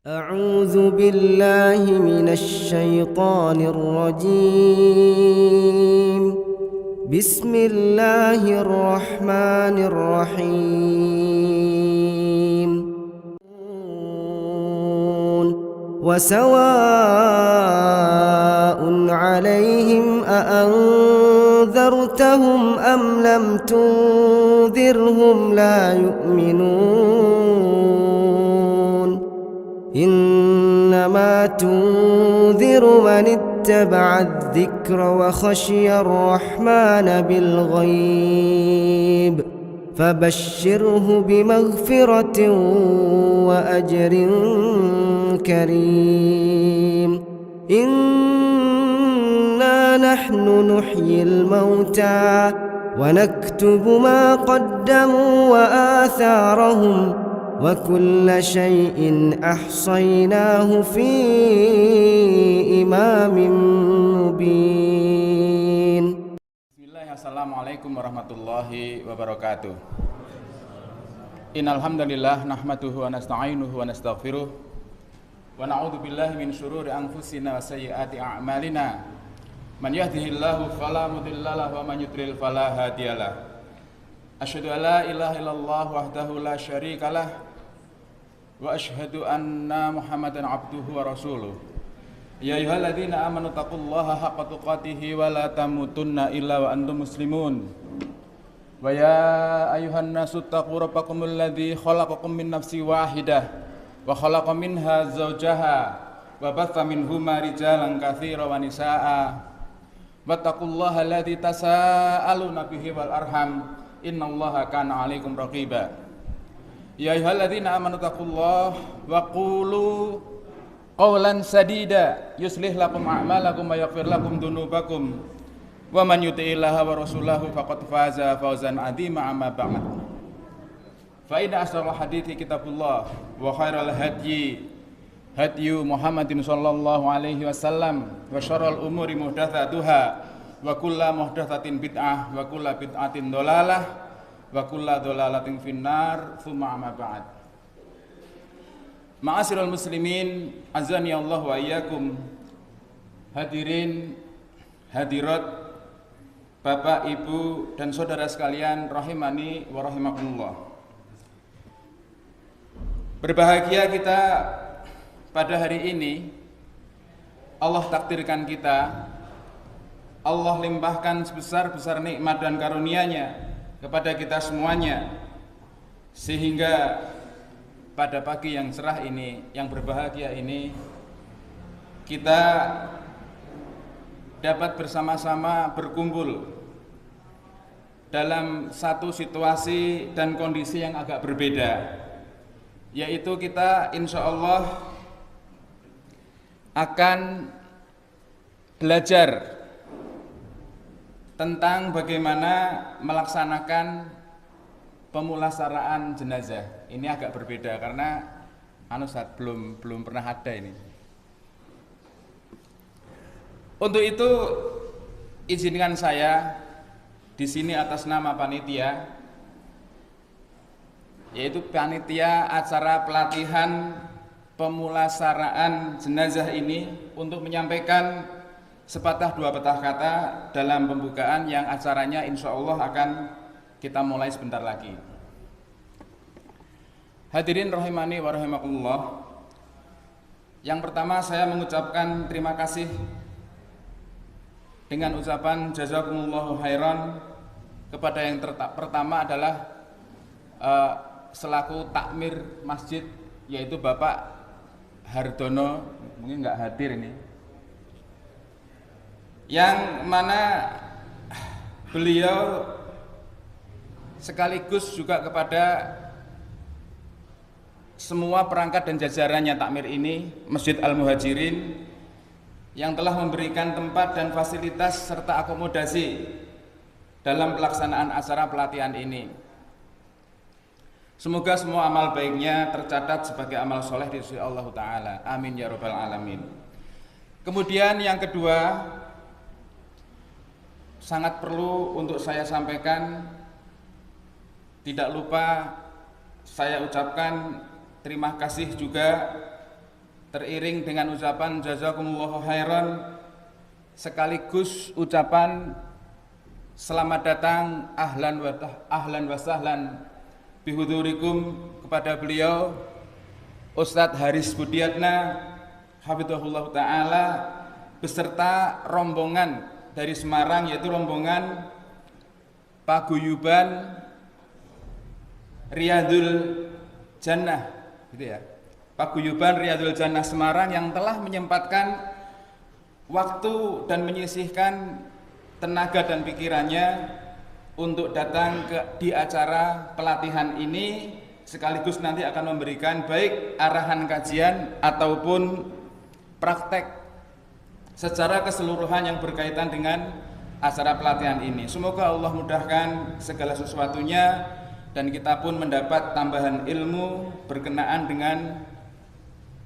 أعوذ بالله من الشيطان الرجيم. بسم الله الرحمن الرحيم. وسواء عليهم أأنذرتهم أم لم تنذرهم لا يؤمنون. إنما تنذر من اتبع الذكر وخشي الرحمن بالغيب فبشره بمغفرة وأجر كريم. إنا نحن نحيي الموتى ونكتب ما قدموا وآثارهم وكل شيء أحصيناه في إمام مبين. Bismillah, assalamualaikum warahmatullahi wabarakatuh. Innal hamdalillah nahmaduhu wa nasta'inuhu wa nastaghfiruh wa na'udzu billahi min shururi anfusina wa sayyiati a'malina. Man yahdihillahu fala mudhillalah wa man yudlil fala hadiyalah. Asyhadu an la ilaha illallah wahdahu la syarikalah wa asyhadu anna Muhammadan abduhu wa rasuluh. Ya ayyuhalladzina amanu taqullaha haqqa tuqatih wa la tamutunna illa wa antum muslimun. Wa ya ayyuhan nasu taqu rabbakumul ladzi khalaqakum min nafsin wahidah wa khalaqa minha zawjaha wa batha minhuma rijalan katsiran wa nisaa'a. Wattaqullaha alladzi tasaaluna bihi wal arham. Innallaha kana 'alaikum raqiba. Ya ayyuhalladzina amanu taqullaha wa qulu qawlan sadida yuslih lakum a'malakum wa yaghfir lakum dzunubakum wa man yuti'illaha wa rasulahu faqad faza fawzan 'azima amma ba'd. Fa inna asrul hadithi kitabullah wa khairal hadyi hadyu Muhammadin sallallahu alaihi wasallam wa syarrul umuri muhdatsatuha wa kulla muhdatsatin bid'ah wa kulla bid'atin dhalalah wa kulla dhalalatin finnar tsumma amma ba'd. Ma'asyiral muslimin azani Allah wa iyyakum. Hadirin hadirat Bapak, Ibu dan saudara sekalian rahimani wa rahimakumullah. Berbahagia kita pada hari ini. Allah takdirkan kita, Allah limpahkan sebesar-besar nikmat dan karunia-Nya kepada kita semuanya, sehingga pada pagi yang cerah ini, yang berbahagia ini, kita dapat bersama-sama berkumpul dalam satu situasi dan kondisi yang agak berbeda, yaitu kita insya Allah akan belajar tentang bagaimana melaksanakan pemulasaraan jenazah. Ini agak berbeda karena belum pernah ada ini. Untuk itu izinkan saya di sini atas nama panitia, yaitu panitia acara pelatihan pemulasaraan jenazah ini, untuk menyampaikan sepatah dua patah kata dalam pembukaan yang acaranya insya Allah akan kita mulai sebentar lagi. Hadirin rahimani wa rahimakumullah. Yang pertama saya mengucapkan terima kasih dengan ucapan jazakumullahu khairan kepada yang pertama adalah selaku takmir masjid, yaitu Bapak Hardono, mungkin nggak hadir ini, yang mana beliau sekaligus juga kepada semua perangkat dan jajarannya takmir ini, Masjid Al-Muhajirin, yang telah memberikan tempat dan fasilitas serta akomodasi dalam pelaksanaan acara pelatihan ini. Semoga semua amal baiknya tercatat sebagai amal soleh di sisi Allah Ta'ala. Amin ya rabbal alamin. Kemudian yang kedua, sangat perlu untuk saya sampaikan, tidak lupa saya ucapkan terima kasih juga teriring dengan ucapan jazakumullahu khairan, sekaligus ucapan selamat datang ahlan wa sahlan bihudurikum kepada beliau Ustadz Haris Budiatna hafizahullah ta'ala beserta rombongan dari Semarang, yaitu rombongan Paguyuban Riyadul Jannah gitu ya. Paguyuban Riyadul Jannah Semarang yang telah menyempatkan waktu dan menyisihkan tenaga dan pikirannya untuk datang di acara pelatihan ini, sekaligus nanti akan memberikan baik arahan kajian ataupun praktek secara keseluruhan yang berkaitan dengan acara pelatihan ini. Semoga Allah mudahkan segala sesuatunya dan kita pun mendapat tambahan ilmu berkenaan dengan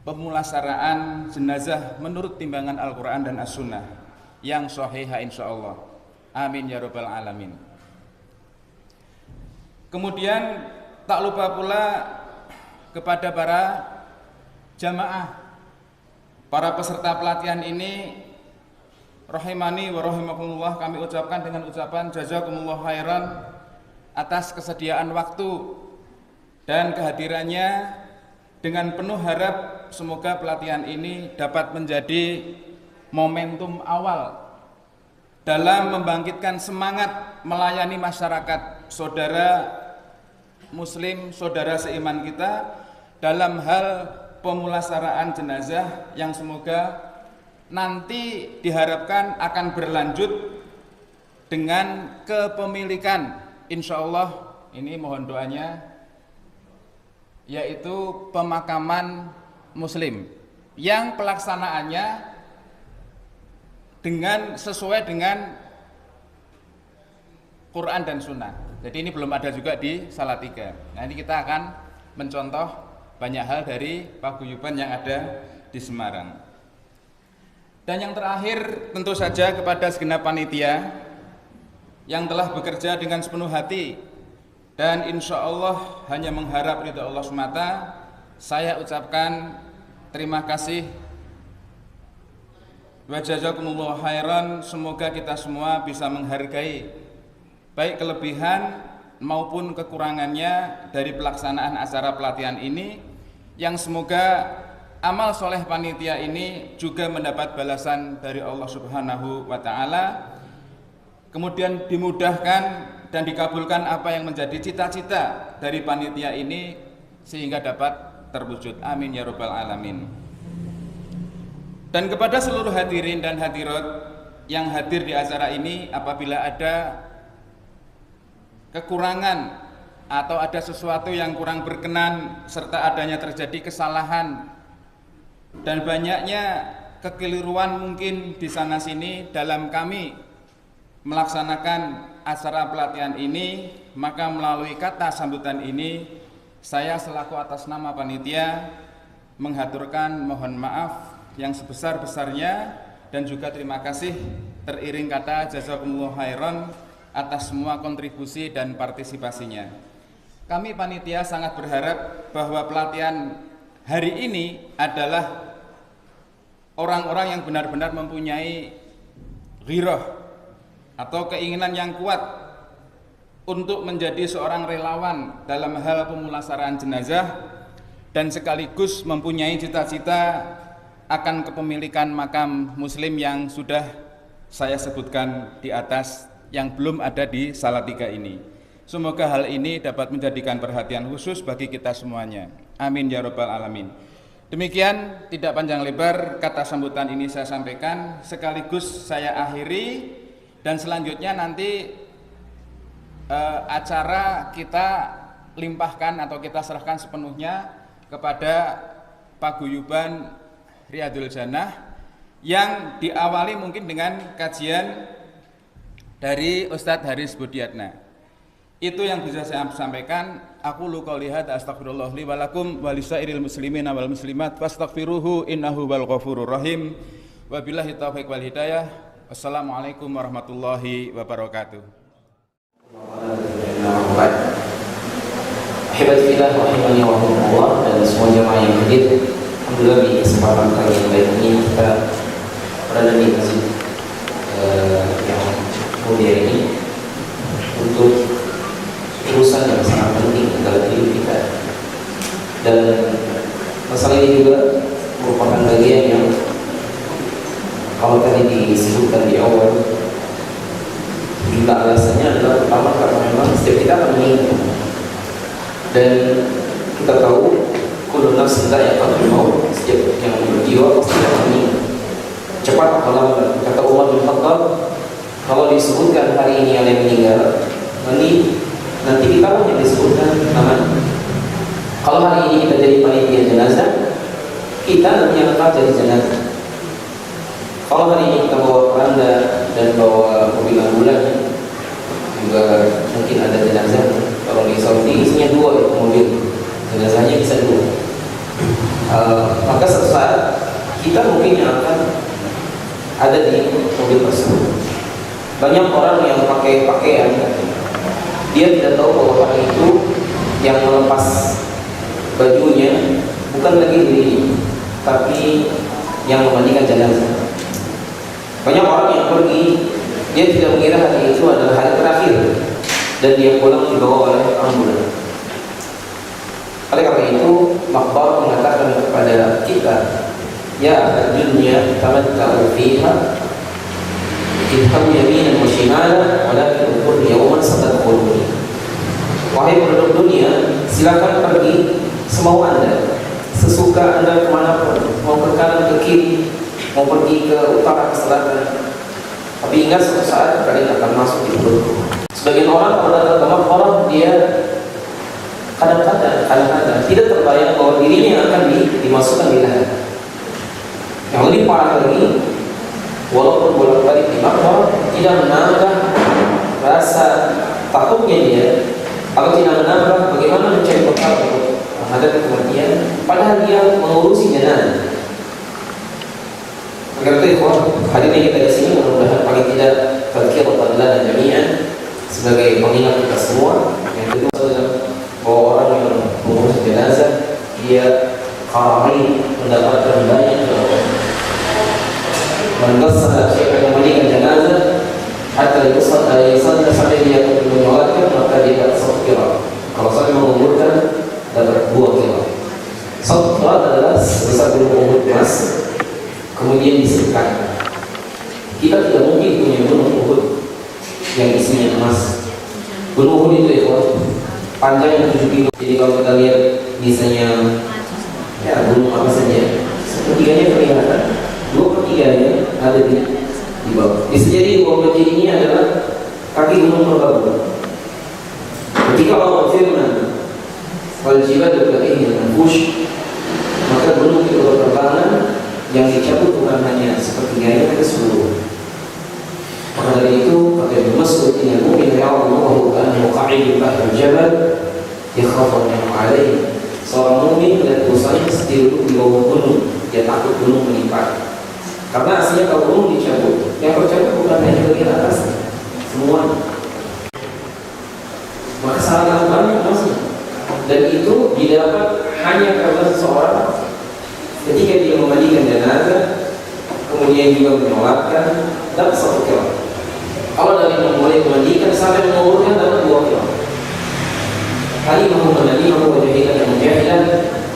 pemulasaraan jenazah menurut timbangan Al-Quran dan As-Sunnah yang sahihah insyaallah. Amin ya rabbal alamin. Kemudian tak lupa pula kepada para jamaah, para peserta pelatihan ini, rahimani wa rahimakumullah, kami ucapkan dengan ucapan jazakumullah khairan atas kesediaan waktu dan kehadirannya, dengan penuh harap semoga pelatihan ini dapat menjadi momentum awal dalam membangkitkan semangat melayani masyarakat saudara muslim, saudara seiman kita dalam hal pemulasaraan jenazah yang semoga nanti diharapkan akan berlanjut dengan kepemilikan, insya Allah ini mohon doanya, yaitu pemakaman muslim yang pelaksanaannya sesuai dengan Quran dan Sunnah. Jadi ini belum ada juga di Salatiga. Nah ini kita akan mencontoh banyak hal dari paguyuban yang ada di Semarang. Dan yang terakhir tentu saja kepada segenap panitia yang telah bekerja dengan sepenuh hati dan insya Allah hanya mengharap ridha Allah semata, saya ucapkan terima kasih wa jazakumullahu khairan. Semoga kita semua bisa menghargai baik kelebihan maupun kekurangannya dari pelaksanaan acara pelatihan ini, yang semoga amal soleh panitia ini juga mendapat balasan dari Allah Subhanahu wa ta'ala, kemudian dimudahkan dan dikabulkan apa yang menjadi cita-cita dari panitia ini sehingga dapat terwujud. Amin ya rabbal alamin. Dan kepada seluruh hadirin dan hadirat yang hadir di acara ini, apabila ada kekurangan atau ada sesuatu yang kurang berkenan serta adanya terjadi kesalahan dan banyaknya kekeliruan mungkin di sana sini dalam kami melaksanakan acara pelatihan ini, maka melalui kata sambutan ini saya selaku atas nama panitia menghaturkan mohon maaf yang sebesar-besarnya dan juga terima kasih teriring kata jazakumullah khairan atas semua kontribusi dan partisipasinya. Kami panitia sangat berharap bahwa pelatihan hari ini adalah orang-orang yang benar-benar mempunyai ghirah atau keinginan yang kuat untuk menjadi seorang relawan dalam hal pemulasaraan jenazah dan sekaligus mempunyai cita-cita akan kepemilikan makam muslim yang sudah saya sebutkan di atas yang belum ada di Salatiga ini. Semoga hal ini dapat menjadikan perhatian khusus bagi kita semuanya. Amin ya rabbal alamin. Demikian, tidak panjang lebar kata sambutan ini saya sampaikan, sekaligus saya akhiri, dan selanjutnya nanti acara kita limpahkan atau kita serahkan sepenuhnya kepada Paguyuban Riyadul Jannah yang diawali mungkin dengan kajian dari Ustadz Haris Budiatna. Itu yang bisa saya sampaikan. Aku lu qouli hadza astaghfirullah li wa lakum wa lisairil muslimin wal muslimat fastaghfiruhu innahu wal ghafurur rahim. Wabillahi taufiq wal hidayah. Wassalamualaikum warahmatullahi wabarakatuh. Alhamdulillah rahimani wa rahmatullah dan semua jemaah yang hadir. Alhamdulillah di kesempatan kali yang baik ini kita berada di masjid yang mulia ini untuk urusan yang sangat penting dalam hidup kita, dan masalah ini juga merupakan bagian yang kalau tadi disebutkan di awal, jumlah alasannya adalah pertama karena memang setiap kita akan meninggal, dan kita tahu kullu nafsin dha'iqatul maut, setiap yang berjiwa pasti akan meninggal, cepat atau lambat. Kata Umar bin Khattab, kalau disebutkan hari ini ada yang meninggal, nanti kita lah yang disebutkan namanya. Kalau hari ini kita jadi panitia jenazah, kita nanti yang akan jadi jenazah. Kalau hari ini kita bawa keranda dan bawa mobil ambulan, juga mungkin ada jenazah. Kalau di Saudi isinya 2 ya, mobil, jenazahnya bisa 2. Maka suatu saat kita mungkin yang akan ada di mobil tersebut. Banyak orang yang pakai pakaian, dia tidak tahu bahwa hari itu yang melepas bajunya bukan lagi dirinya, tapi yang memandikan jenazah. Banyak orang yang pergi, dia tidak mengira hari itu adalah hari terakhir, dan dia pulang dibawa oleh ambulan. Oleh karena itu, Makbar mengatakan kepada kita, ya dunia tamatta'u fiha idhabu yaminan wa shimalan walakin ukur yawman satadkhuluni. Wahai penduduk dunia, silakan pergi semau Anda, sesuka Anda kemanapun, mau ke kanan ke kiri, mau pergi ke utara ke selatan, tapi ingat suatu saat kalian akan masuk di perutku. Sebagian orang kalau datang ke Makbar, dia kadang-kadang tidak terbayang bahwa dirinya akan dimasukkan di neraka. Yang lebih parah lagi, walaupun bolak-balik di Makbar, tidak menambah rasa takutnya dia, atau tidak menambah bagaimana mencari bekal untuk menghadapi kematian, padahal dia mengurusi jenazah. Agar itu, hadirnya kita di sini mudah-mudahan paling tidak tadzkiratan lana jami'an, sebagai pengingat kita semua. Yang kedua, bahwa orang yang mengurus jenazah dia qara'in, mendapatkan banyak menggosah siapa yang memandikan jenazah hatta yusad sampai dia menyolatkan, maka dia dapat 1 kira. Kalau sampai menguburkan dapat 2 kira. 1 kira adalah sebesar gunung Uhud emas, kemudian disekat. Kita tidak mungkin punya gunung Uhud yang isinya emas. Gunung Uhud itu panjangnya 7 kilo. Jadi kalau kita lihat misalnya ya gunung apa saja, 1/3-nya kelihatan, 2/3-nya ada di bawah. Bisa jadi bawah masjid ini adalah kaki gunung Merbabu. Ketika Allah berfirman, "Wal jibala tu'inna al-fush", maka gunung itu berterbangan, yang dicabut bukan hanya 1/3-nya, tapi seluruh. Maka dari itu, kata Ibnu Mas'ud, "Innal mu'mina ya'lamu annahu qa'idun ba'da al-jabal yakhafu an yaqa'alayhi." Seorang mukmin melihat dosanya seperti duduk di bawah gunung, dia takut gunung menimpa. Karena aslinya kalau gunung dicabut, yang tercabut bukan hanya bagian atas, semua. Maka sangat banyak masih. Dan itu didapat hanya karena seseorang ketika dia memandikan jenazah, kemudian juga menyolatkan, dapat 1 kilo. Kalau dari memulai memandikan sampai menguburkan dapat 2 kilo. Alimahum al-alimahu wa jahilan yang menjahilan,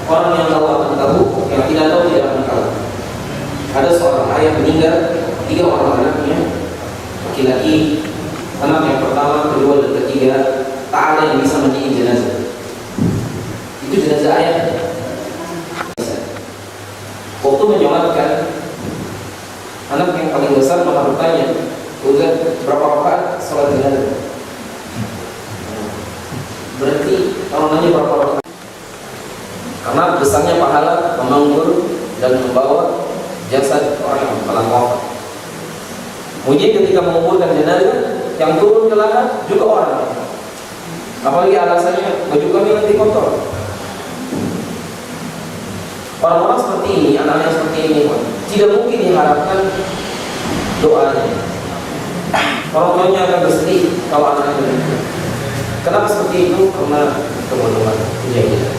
orang yang tahu akan tahu, yang tidak tahu tidak akan tahu. Ada seorang ayah meninggal, 3 orang anaknya, laki-laki, anak yang pertama, kedua, dan ketiga, tak ada yang bisa mandiin jenazah. Itu jenazah ayah. Waktu menyolatkan, anak yang paling besar malah bertanya, "Udah berapa rakaat sholat jenazah?" Berarti kalau nanya berapa rakaat? Karena besarnya pahala menganggur dan membawa jasad orang yang telah wafat. Kemudian ketika menguburkan jenazah, yang turun ke lahat juga orang. Apalagi alasannya baju kami nanti kotor. Orang-orang seperti ini, anak-anak seperti ini, tidak mungkin diharapkan doanya. Orang tuanya akan bersedih kalau anaknya meninggal. Kenapa seperti itu? Karena kebodohan, kejadian.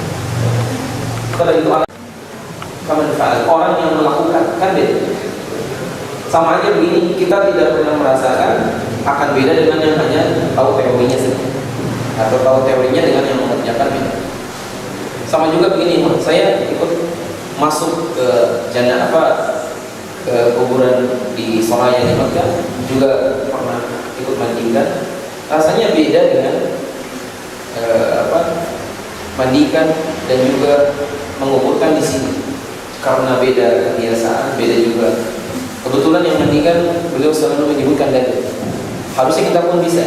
Karena itu kaman fa'al, orang yang melakukan, kan beda. Sama aja begini, kita tidak pernah merasakan akan beda dengan yang hanya tahu teorinya saja, atau tahu teorinya dengan yang mengerjakan beda. Sama juga begini, saya ikut masuk ke ke kuburan di Soraya di Mekah, juga pernah ikut mandikan. Rasanya beda dengan mandikan dan juga menguburkan di sini, karena beda kebiasaan, beda juga. Kebetulan yang mandikan beliau selalu menyebutkan dalil. Harusnya kita pun bisa.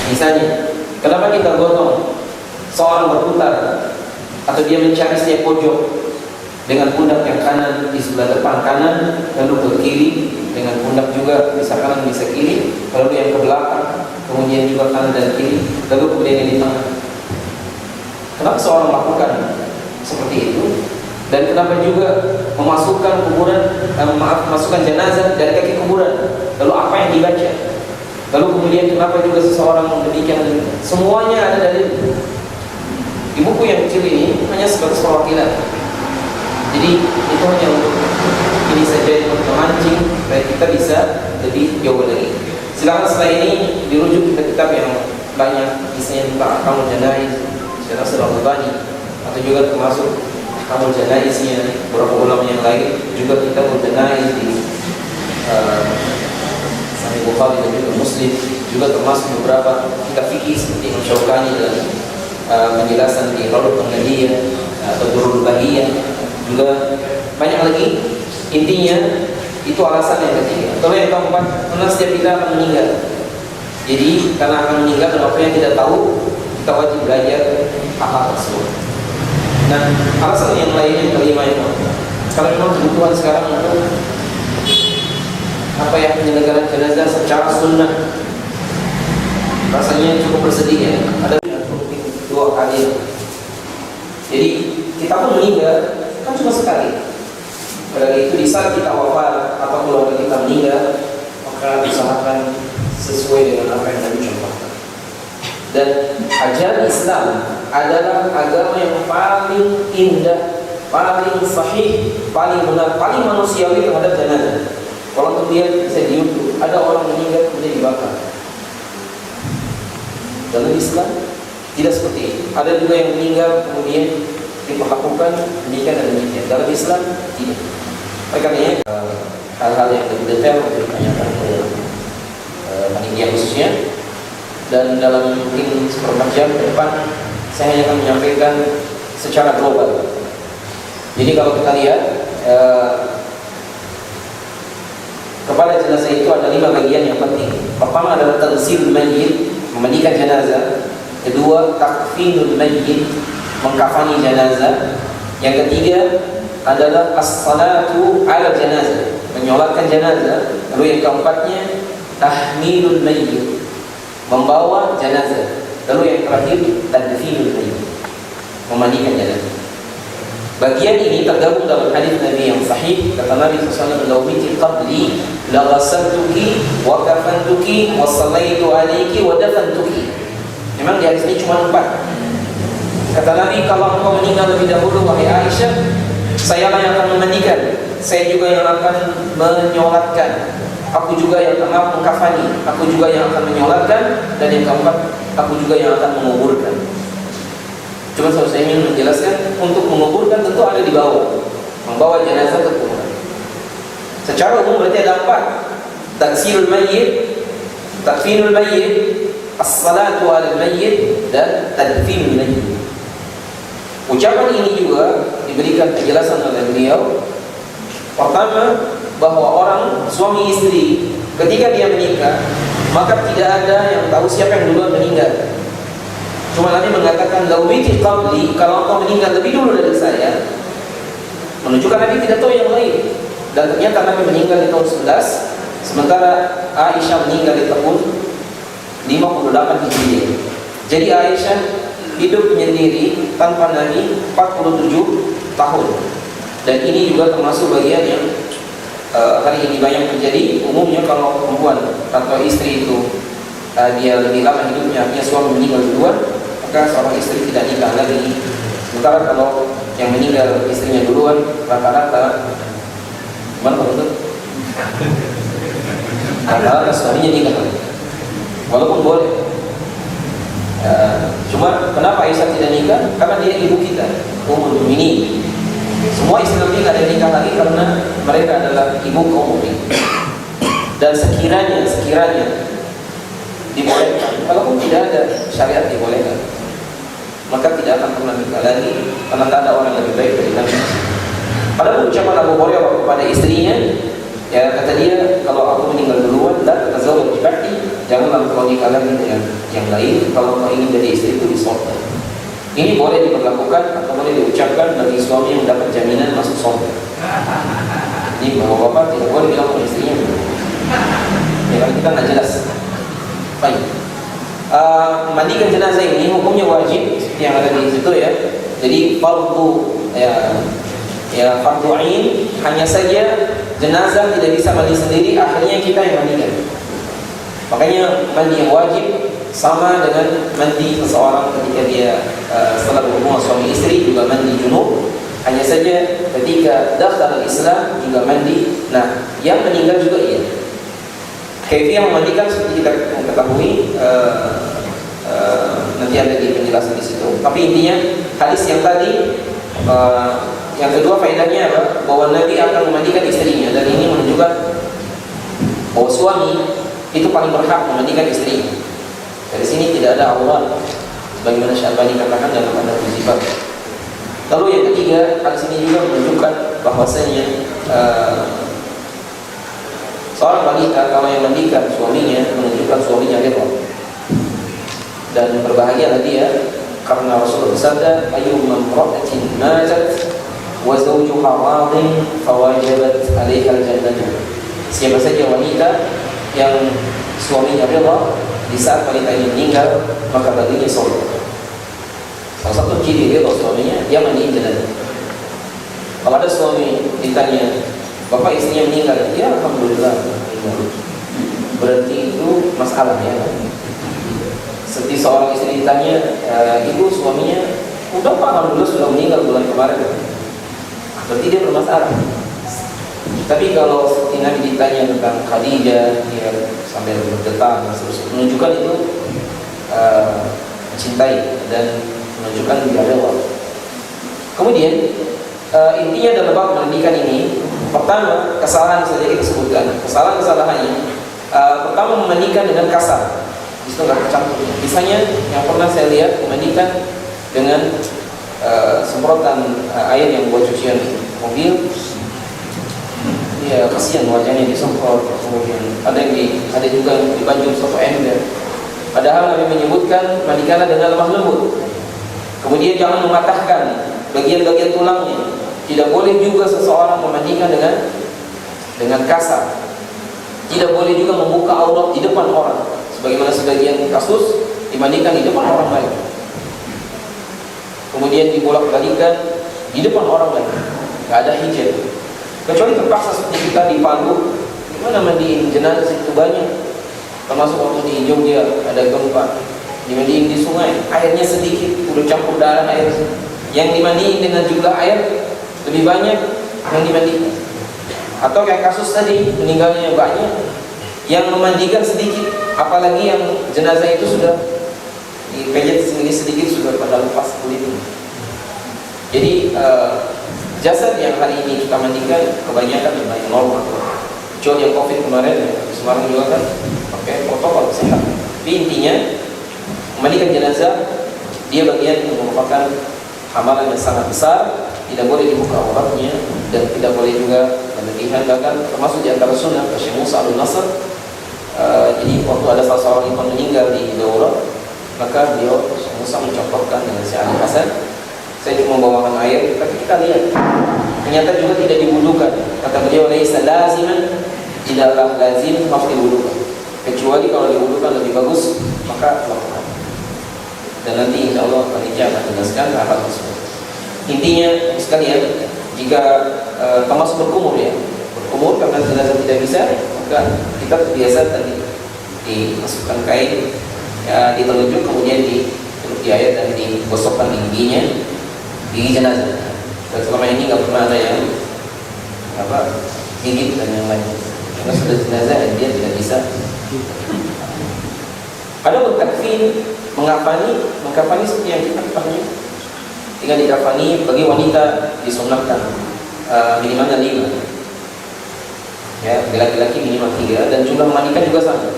Misalnya, kenapa kita gotong seorang berputar atau dia mencari setiap pojok dengan pundak yang kanan di sebelah depan kanan, lalu ke kiri dengan pundak juga bisa kanan bisa kiri, lalu yang ke belakang kemudian juga kanan dan kiri, lalu kemudian yang di tengah. Kenapa seorang melakukan seperti itu? Dan kenapa juga memasukkan memasukkan jenazah dari kaki kuburan? Lalu apa yang dibaca? Lalu kemudian kenapa juga seseorang demikian? Semuanya ada dari di buku yang kecil ini hanya sebatas perwakilan. Jadi itu hanya untuk ini saja, untuk memancing supaya kita bisa lebih jauh lagi. Silakan setelah ini dirujuk kitab-kitab yang banyak isinya tentang ahkamul janaiz, Syekh Nasir Al-Albani, atau juga termasuk ahkamul janaiznya beberapa ulama yang lain, juga kitabul janaiz di Sahih Bukhari dan juga Muslim, juga termasuk beberapa kitab fikih seperti Imam Syaukani dan penjelasan di Raudhah Al-Nadiyah atau Durrul Bahiyah, juga banyak lagi. Intinya itu alasan yang ketiga. Kalau yang keempat, karena setiap kita akan meninggal. Jadi karena akan meninggal dan apa yang tidak tahu, kita wajib belajar hal tersebut. Nah, alasan yang lain yang kelima itu, kalau memang kebutuhan sekarang untuk penyelenggaraan jenazah secara sunnah, rasanya cukup bersedih ya. Ada 2 kali. Jadi kita pun meninggal kan cuma sekali. Dari itu di saat kita wafat atau keluarga kita meninggal, maka usahakan sesuai dengan apa yang Nabi contohkan. Dan ajaran Islam adalah agama yang paling indah, paling sahih, paling benar, paling manusiawi terhadap jenazah. Kalau kemudian bisa di YouTube ada orang meninggal kemudian dibakar, dalam Islam tidak seperti itu. Ada juga yang meninggal kemudian diperlakukan demikian dan demikian. Dalam Islam tidak. Makanya hal-hal yang lebih detail untuk ditanyakan ke panitia khususnya. Dan dalam mungkin seperempat jam ke depan saya hanya akan menyampaikan secara global. Jadi kalau kita lihat kepada jenazah itu ada 5 bagian yang penting. Pertama adalah taghsilul mayyit, memandikan jenazah. Kedua, takfinul mayyit, mengkafani jenazah. Yang ketiga adalah as-salatu ala jenazah, menyolatkan jenazah. Lalu yang keempatnya tahmilul mayyit, membawa jenazah. Lalu yang terakhir tadfinul mayyit, memandikan jenazah. Bagian ini tergabung dalam hadis Nabi yang sahih. Kata Nabi SAW, "Law miti qabli la ghasaltuki wa kafantuki wa sallaitu alayki wa dafantuki." Memang di hadis ini cuma 4. Kata Nabi, kalau engkau meninggal lebih dahulu wahai Aisyah, sayalah yang akan memandikan, saya juga yang akan menyolatkan, aku juga yang akan mengkafani, aku juga yang akan menyolatkan, dan yang keempat, aku juga yang akan menguburkan. Cuma saya ingin menjelaskan, untuk menguburkan tentu ada di bawah, membawa jenazah ke kuburan. Secara umum berarti ada 4: taghsilul mayyit, takfinul mayyit, as-salatu 'alal mayyit, dan tadfinul mayyit. Ucapan ini juga diberikan penjelasan oleh beliau. Pertama, bahwa orang suami istri ketika dia menikah, maka tidak ada yang tahu siapa yang duluan meninggal. Cuma Nabi mengatakan, "Law miti qabli," kalau engkau meninggal lebih dulu dari saya, menunjukkan Nabi tidak tahu yang lain. Dan ternyata Nabi meninggal di tahun 11, sementara Aisyah meninggal di tahun 58 Hijriah. Jadi Aisyah hidup menyendiri tanpa Nabi 47 tahun. Dan ini juga termasuk bagian yang hari ini banyak terjadi. Umumnya kalau perempuan atau istri itu dia lebih lama hidupnya, artinya suami meninggal duluan, maka seorang istri tidak nikah lagi. Sementara kalau yang meninggal istrinya duluan rata-rata mana Pak Ustaz? Rata-rata suaminya nikah, walaupun boleh. Cuma kenapa Aisyah tidak nikah? Karena dia ibu kita, Ummul Mukminin. Semua istri Nabi tidak ada nikah lagi karena mereka adalah ibu kaum mukminin. Dan sekiranya dibolehkan, walaupun tidak ada syariat dibolehkan, maka tidak akan pernah nikah lagi karena tak ada orang lebih baik dari Nabi. Padahal ucapan Abu Hurairah kepada istrinya, ya kata dia, kalau aku meninggal duluan, la tatazawwaj ba'di, janganlah kau nikah lagi dengan yang lain kalau kau ingin jadi istriku di surga. Ini boleh diperlakukan atau boleh diucapkan bagi suami yang mendapat jaminan masuk surga. Jadi bapak-bapak tidak boleh bilang kepada istrinya, ya kan kita nggak jelas. Baik. Mandikan jenazah ini hukumnya wajib yang ada di situ ya. Jadi fardu ya fardu ain, hanya saja jenazah tidak bisa mandi sendiri, akhirnya kita yang mandikan. Makanya mandi yang wajib sama dengan mandi seseorang ketika dia setelah berhubungan suami istri juga mandi junub. Hanya saja ketika daftar Islam juga mandi. Nah, yang meninggal juga iya. Kaifiah memandikan seperti kita ketahui nanti ada di penjelasan di situ. Tapi intinya hadis yang tadi yang kedua faedahnya apa? Bahwa Nabi akan memandikan istrinya, dan ini menunjukkan bahwa suami itu paling berhak memandikan istrinya. Dari sini tidak ada aurat, sebagaimana Syalbani katakan dalam Adabul Zifaf. Lalu yang ketiga, hadis ini juga menunjukkan bahwasanya seorang wanita kalau yang mandikan suaminya menunjukkan suaminya redha, dan berbahagialah dia karena Rasulullah bersabda, ayyuma imra'atin matat wa zawjuha radin fawajabat 'alaiha al-jannah. Siapa saja wanita yang suaminya redha di saat wanita ini meninggal, maka baginya surga. Salah satu ciri redha suaminya, dia mandiin jenazah. Kalau ada suami ditanya, bapak istrinya meninggal, ya alhamdulillah meninggal, berarti itu masalah ya. Seperti seorang istri ditanya, ibu suaminya udah pak alhamdulillah sudah meninggal bulan kemarin, berarti dia bermasalah. Tapi kalau seperti Nabi ditanya tentang Khadijah, dia sambil bergetar, menunjukkan itu mencintai dan menunjukkan dia rela. Kemudian intinya dalam bab mandikan ini, pertama kesalahan saja kita sebutkan. Kesalahannya pertama memandikan dengan kasar. Itu nggak tercampur. Misalnya yang pernah saya lihat memandikan dengan semprotan air yang buat cucian mobil. Ya kasihan wajahnya disemprot, kemudian ada juga yang dibanjur satu ember. Padahal Nabi menyebutkan mandikanlah dengan lemah lembut. Kemudian jangan mematahkan bagian-bagian tulangnya. Tidak boleh juga seseorang memandikan dengan kasar. Tidak boleh juga membuka aurat di depan orang. Sebagaimana sebagian kasus dimandikan di depan orang lain. Kemudian dibolak-balikan di depan orang lain. Gak ada hijab. Kecuali terpaksa seperti kita di Palu, gimana mandiin jenazah segitu banyak. Termasuk waktu di Jogja ada gempa, dimandiin di sungai, airnya sedikit, udah campur darah air. Yang dimandiin dengan jumlah air lebih banyak yang dimandikan. Atau kayak kasus tadi, meninggalnya banyak, yang memandikan sedikit, apalagi yang jenazah itu sudah dipejet sedikit sudah pada lepas kulitnya. Jadi jasad yang hari ini kita mandikan kebanyakan yang normal. Kecuali yang COVID kemarin, di Semarang juga kan pakai protokol kesehatan. Tapi intinya memandikan jenazah dia bagian yang merupakan amalan yang sangat besar. Tidak boleh dibuka auratnya dan tidak boleh juga berlebihan. Bahkan termasuk di antara sunnah Syekh Musa Al-Nasr. Jadi waktu ada salah seorang imam meninggal di daurah, maka beliau Syekh Musa mencontohkan dengan Syekh Ali Hasan. Saya cuma membawakan air, tapi kita lihat ternyata juga tidak diwudukan. Kata beliau, laisa laziman, tidaklah lazim harus diwudukan. Kecuali kalau diwudukan lebih bagus, maka lakukan. Dan nanti insya Allah panitia akan menjelaskan hal tersebut. Intinya sekalian, jika termasuk berkumur ya, berkumur karena jenazah tidak bisa, maka kita terbiasa tadi dimasukkan kain, ya, ditelunjuk kemudian ditutup di air dan digosokkan di giginya. Gigi jenazah. Dan selama ini nggak pernah ada yang gigit dan yang lain. Karena sudah jenazah dia tidak bisa. Ada takfin, mengkafani seperti yang kita ketahui. Tinggal dikafani bagi wanita disunahkan minimalnya 5. Ya, laki-laki minimal 3 dan jumlah memandikan juga sama.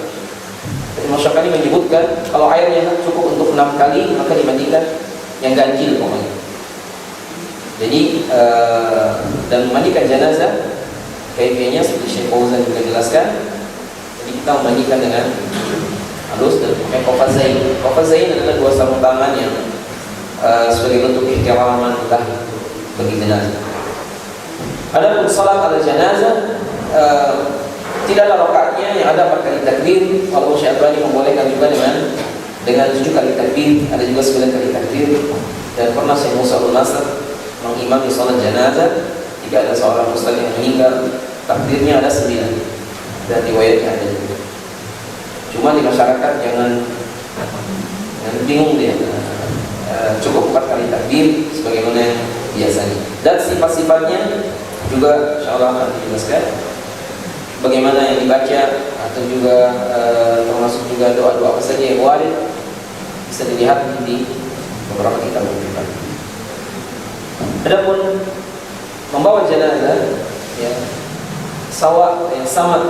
Imam Syafi'i menyebutkan kalau airnya cukup untuk 6 kali maka dimandikan yang ganjil pokoknya. Jadi dan memandikan jenazah kaifiahnya seperti Syekh Fauzan juga jelaskan. Jadi kita memandikan dengan halus dan pakai kofazain. Kofazain adalah 2 sarung tangan yang sebagai bentuk ihtiraman bagi jenazah. Adapun salat ala jenazah tidaklah rakaatnya yang ada 4 kali takbir. Walaupun Syekh Albani membolehkan juga dengan 7 kali takbir, ada juga 9 kali takbir. Dan pernah Syekh Musa al-Nasr mengimami salat jenazah jika ada seorang ustaz yang meninggal, takbirnya ada 9 dan riwayatnya ada juga. Cuma di masyarakat jangan bingung dia, cukup 4 kali takbir sebagaimana yang biasanya. Dan sifat-sifatnya juga insyaallah akan dijelaskan bagaimana yang dibaca atau juga termasuk juga doa-doa apa saja yang warid bisa dilihat di beberapa kitab kita. Adapun membawa jenazah ya sama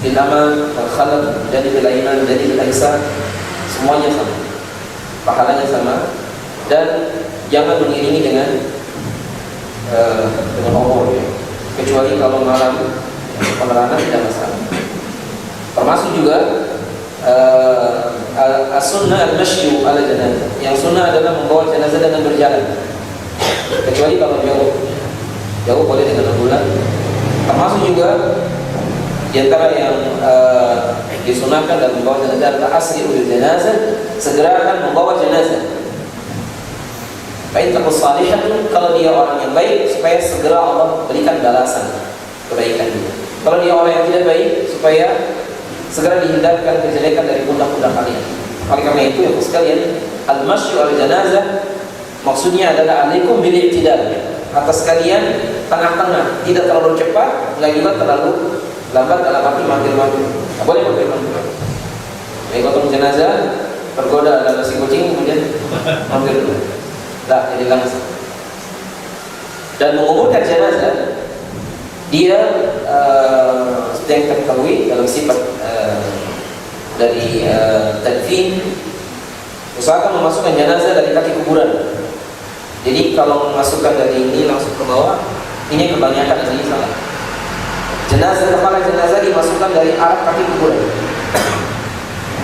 bil amal wal khalaq jadi bil iman jadi bil ihsan semuanya sama, pahalanya sama dan jangan mengiringi dengan umur ya. Kecuali kalau malam penerangan tidak masalah. Termasuk juga as-sunnah al-mashyu ala janazah. Yang sunnah adalah membawa jenazah dengan berjalan. Kecuali kalau jauh boleh dengan ambulan. Termasuk juga di antara yang disunahkan dalam membawa jenazah adalah asri bil janazah, segerakan membawa jenazah. Baik takut salihah, kalau dia orang yang baik supaya segera Allah berikan balasan kebaikan dia. Kalau dia orang yang tidak baik supaya segera dihindarkan kejelekan dari pundak-pundak kalian. Oleh karena itu ya sekalian, al-masyu al-janazah maksudnya adalah alaikum bil i'tidal. Atas kalian tengah-tengah, tidak terlalu cepat, enggak juga terlalu lambat dalam arti manggil-manggil. Enggak boleh manggil-manggil. Baik potong jenazah, tergoda ada nasi kucing kemudian manggil dulu. Tak jadi langsung. Dan menguburkan jenazah dia seperti yang kita ketahui dalam sifat dari tadfin, usahakan memasukkan jenazah dari kaki kuburan. Jadi kalau memasukkan dari ini langsung ke bawah, ini kebanyakan ini salah. Kepala jenazah dimasukkan dari arah kaki kuburan.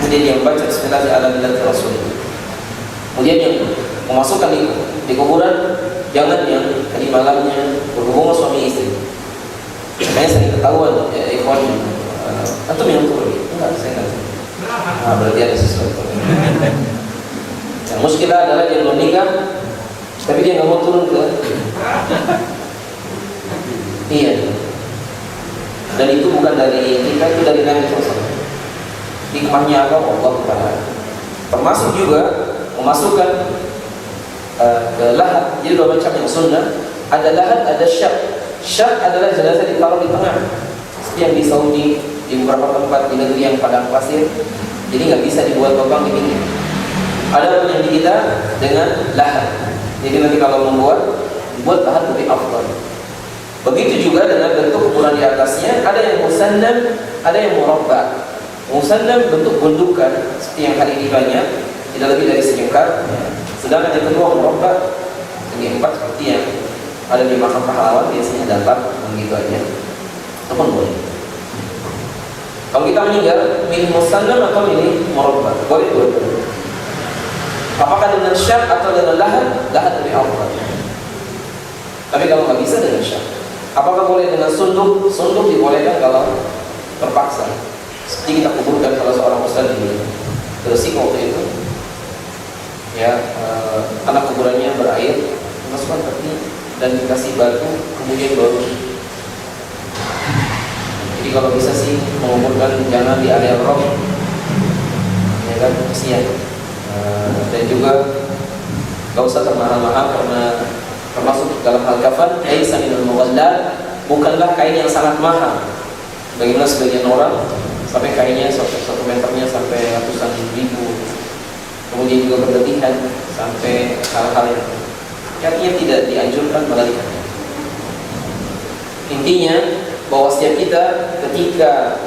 Kemudian dia membaca Bismillahirrahmanirrahim Rasul. Kemudian yang memasukkan di kuburan jangan yang tadi malamnya berhubungan suami istri. Makanya sering ketahuan ikhwan antum yang turun. Enggak, saya enggak. Berarti ada sesuatu. Yang muskilah adalah dia belum nikah tapi dia nggak mau turun ke iya. Dan itu bukan dari kita, itu dari Nabi SAW. Hikmahnya apa? Allah Ta'ala. Termasuk juga memasukkan ke lahat. Jadi 2 macam yang sunnah. Ada lahat, ada syak. Syak adalah jenazah ditaruh di tengah. Seperti yang di Saudi, di beberapa tempat di negeri yang padang pasir. Jadi nggak bisa dibuat lubang di pinggir. Ada pun yang di kita dengan lahat. Jadi nanti kalau buat lahat lebih afdal. Begitu juga dengan bentuk kuburan di atasnya. Ada yang musannam, ada yang murabba. Musannam bentuk gundukan seperti yang hari ini banyak, tidak lebih dari sejengkal. Sedangkan yang kedua murabba, segi 4 seperti yang ada di makam pahlawan biasanya dapat begitu aja. Itu pun boleh. Kalau kita meninggal, milih musannam atau milih murabba, boleh dua-duanya. Apakah dengan syak atau dengan lahat? Lahat lebih afdal. Tapi kalau nggak bisa dengan syak. Apakah boleh dengan sunduk? Sunduk dibolehkan kalau terpaksa. Seperti kita kuburkan salah seorang ustaz di Gresik waktu itu. Ya, anak kuburannya berair, masukkan peti dan dikasih batu, kemudian baru. Jadi kalau bisa sih menguburkan jangan di area roh, ya kan, kasihan. Dan juga gak usah termahal-mahal karena termasuk dalam hal kafan, laisa minal mughallal, bukanlah kain yang sangat mahal. Bagaimana sebagian orang sampai kainnya satu meternya sampai ratusan ribu, kemudian juga berlebihan sampai hal-hal yang artinya tidak dianjurkan, melalaikannya. Intinya bahwa setiap kita ketika